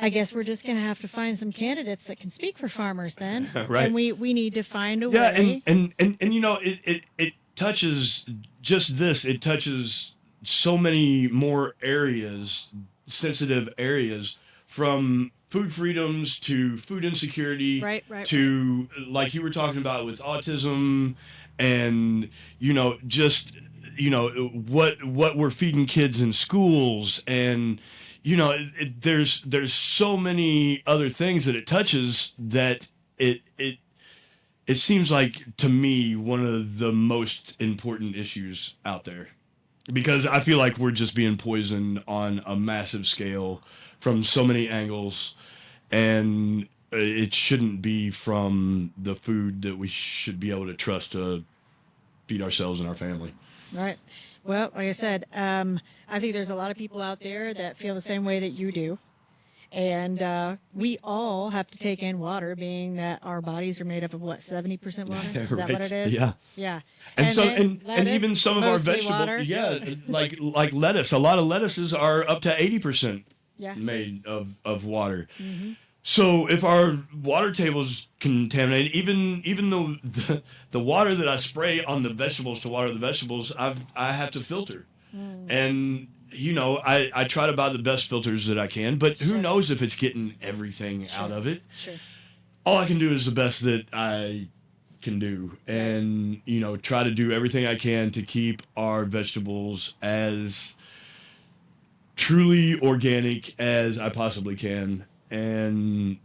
I guess we're just going to have to find some candidates that can speak for farmers then. Right. And we need to find a Yeah, way. and it touches just this. It touches so many more areas, sensitive areas, from food freedoms to food insecurity, Right. to like you were talking about with autism, and just what we're feeding kids in schools, and there's so many other things that it touches that it seems like, to me, one of the most important issues out there, because I feel like we're just being poisoned on a massive scale from so many angles, and it shouldn't be from the food that we should be able to trust to feed ourselves and our family. Right. Well, like I said, I think there's a lot of people out there that feel the same way that you do. And we all have to take in water, being that our bodies are made up of 70% water? Is that what it is? Yeah. Yeah. And so, then and even some of our mostly vegetables, water. yeah, like lettuce. A lot of lettuces are up to 80% Yeah. made of water. So if our water table is contaminated, even though the water that I spray on the vegetables to water the vegetables, I have to filter, and I try to buy the best filters that I can, but who Sure. knows if it's getting everything out of it. Sure. All I can do is the best that I can do, and try to do everything I can to keep our vegetables as truly organic as I possibly can. And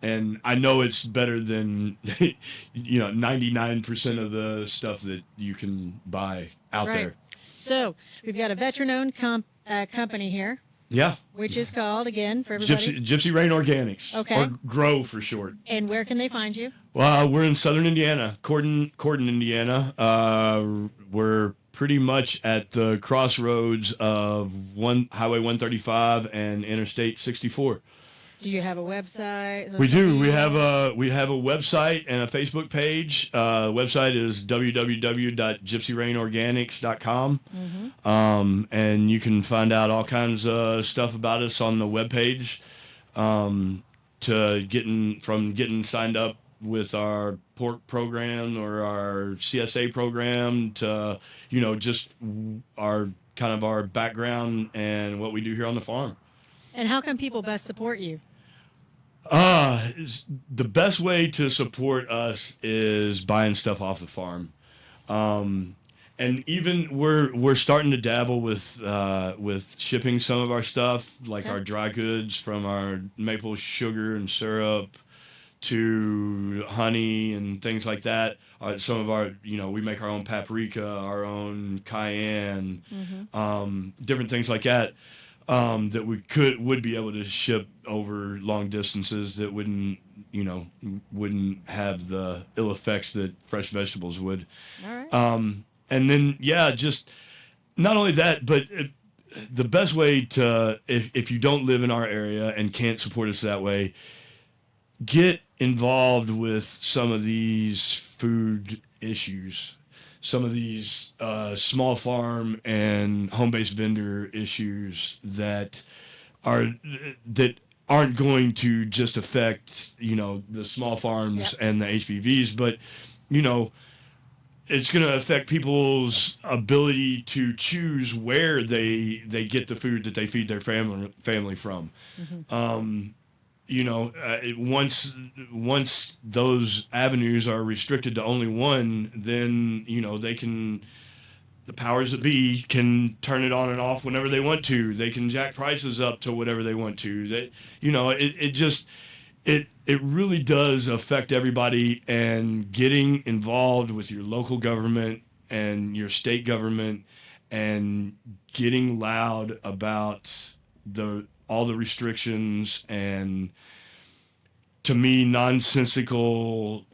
and I know it's better than 99% of the stuff that you can buy out Right. there. So we've got a veteran-owned company here, Yeah. which is called, again, for everybody. Gypsy Rain Organics. Okay. Or GROW for short. And where can they find you? Well, we're in southern Indiana, Corden, Indiana. We're pretty much at the crossroads of Highway 135 and Interstate 64. Do you have a website? We do. We have a website and a Facebook page. Website is www.gypsyrainorganics.com. And you can find out all kinds of stuff about us on the webpage. To getting signed up with our pork program or our CSA program, to just our kind of our background and what we do here on the farm. And how can people best support you? The best way to support us is buying stuff off the farm. And even we're starting to dabble with shipping some of our stuff, like our dry goods, from our maple sugar and syrup to honey and things like that. Some of our, we make our own paprika, our own cayenne, different things like that. That we would be able to ship over long distances that wouldn't have the ill effects that fresh vegetables would. All right. And then, just not only that, but the best way to, if you don't live in our area and can't support us that way, get involved with some of these food issues, some of these small farm and home-based vendor issues that aren't going to just affect, the small farms and the HBVs, but, it's going to affect people's ability to choose where they get the food that they feed their family from. Once those avenues are restricted to only one, then, the powers that be can turn it on and off whenever they want to. They can jack prices up to whatever they want to. It really does affect everybody, and getting involved with your local government and your state government and getting loud about all the restrictions and, to me, nonsensical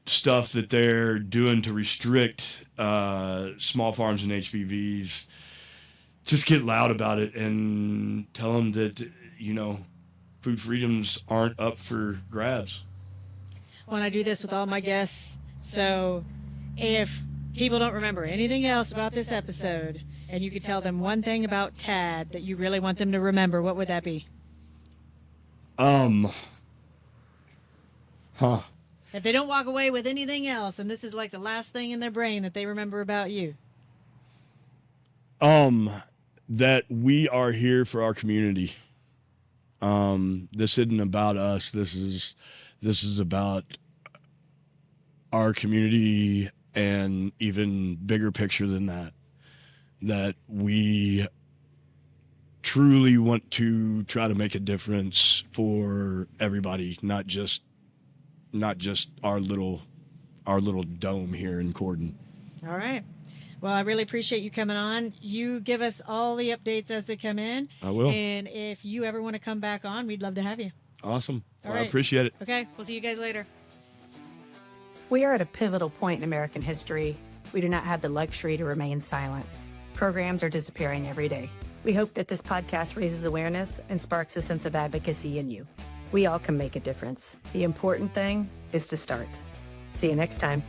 stuff that they're doing to restrict small farms and HBVs. Just get loud about it and tell them that, food freedoms aren't up for grabs. Well, I do this with all my guests. So if people don't remember anything else about this episode, and you could tell them one thing about Tad that you really want them to remember, what would that be? If they don't walk away with anything else, and this is like the last thing in their brain that they remember about you. That we are here for our community. This isn't about us. This is about our community, and even bigger picture than that. That we truly want to try to make a difference for everybody, not just our little dome here in Cordon. All right. Well, I really appreciate you coming on. You give us all the updates as they come in. I will. And if you ever want to come back on, we'd love to have you. Awesome. All right. right. I appreciate it. Okay. We'll see you guys later. We are at a pivotal point in American history. We do not have the luxury to remain silent. Programs are disappearing every day. We hope that this podcast raises awareness and sparks a sense of advocacy in you. We all can make a difference. The important thing is to start. See you next time.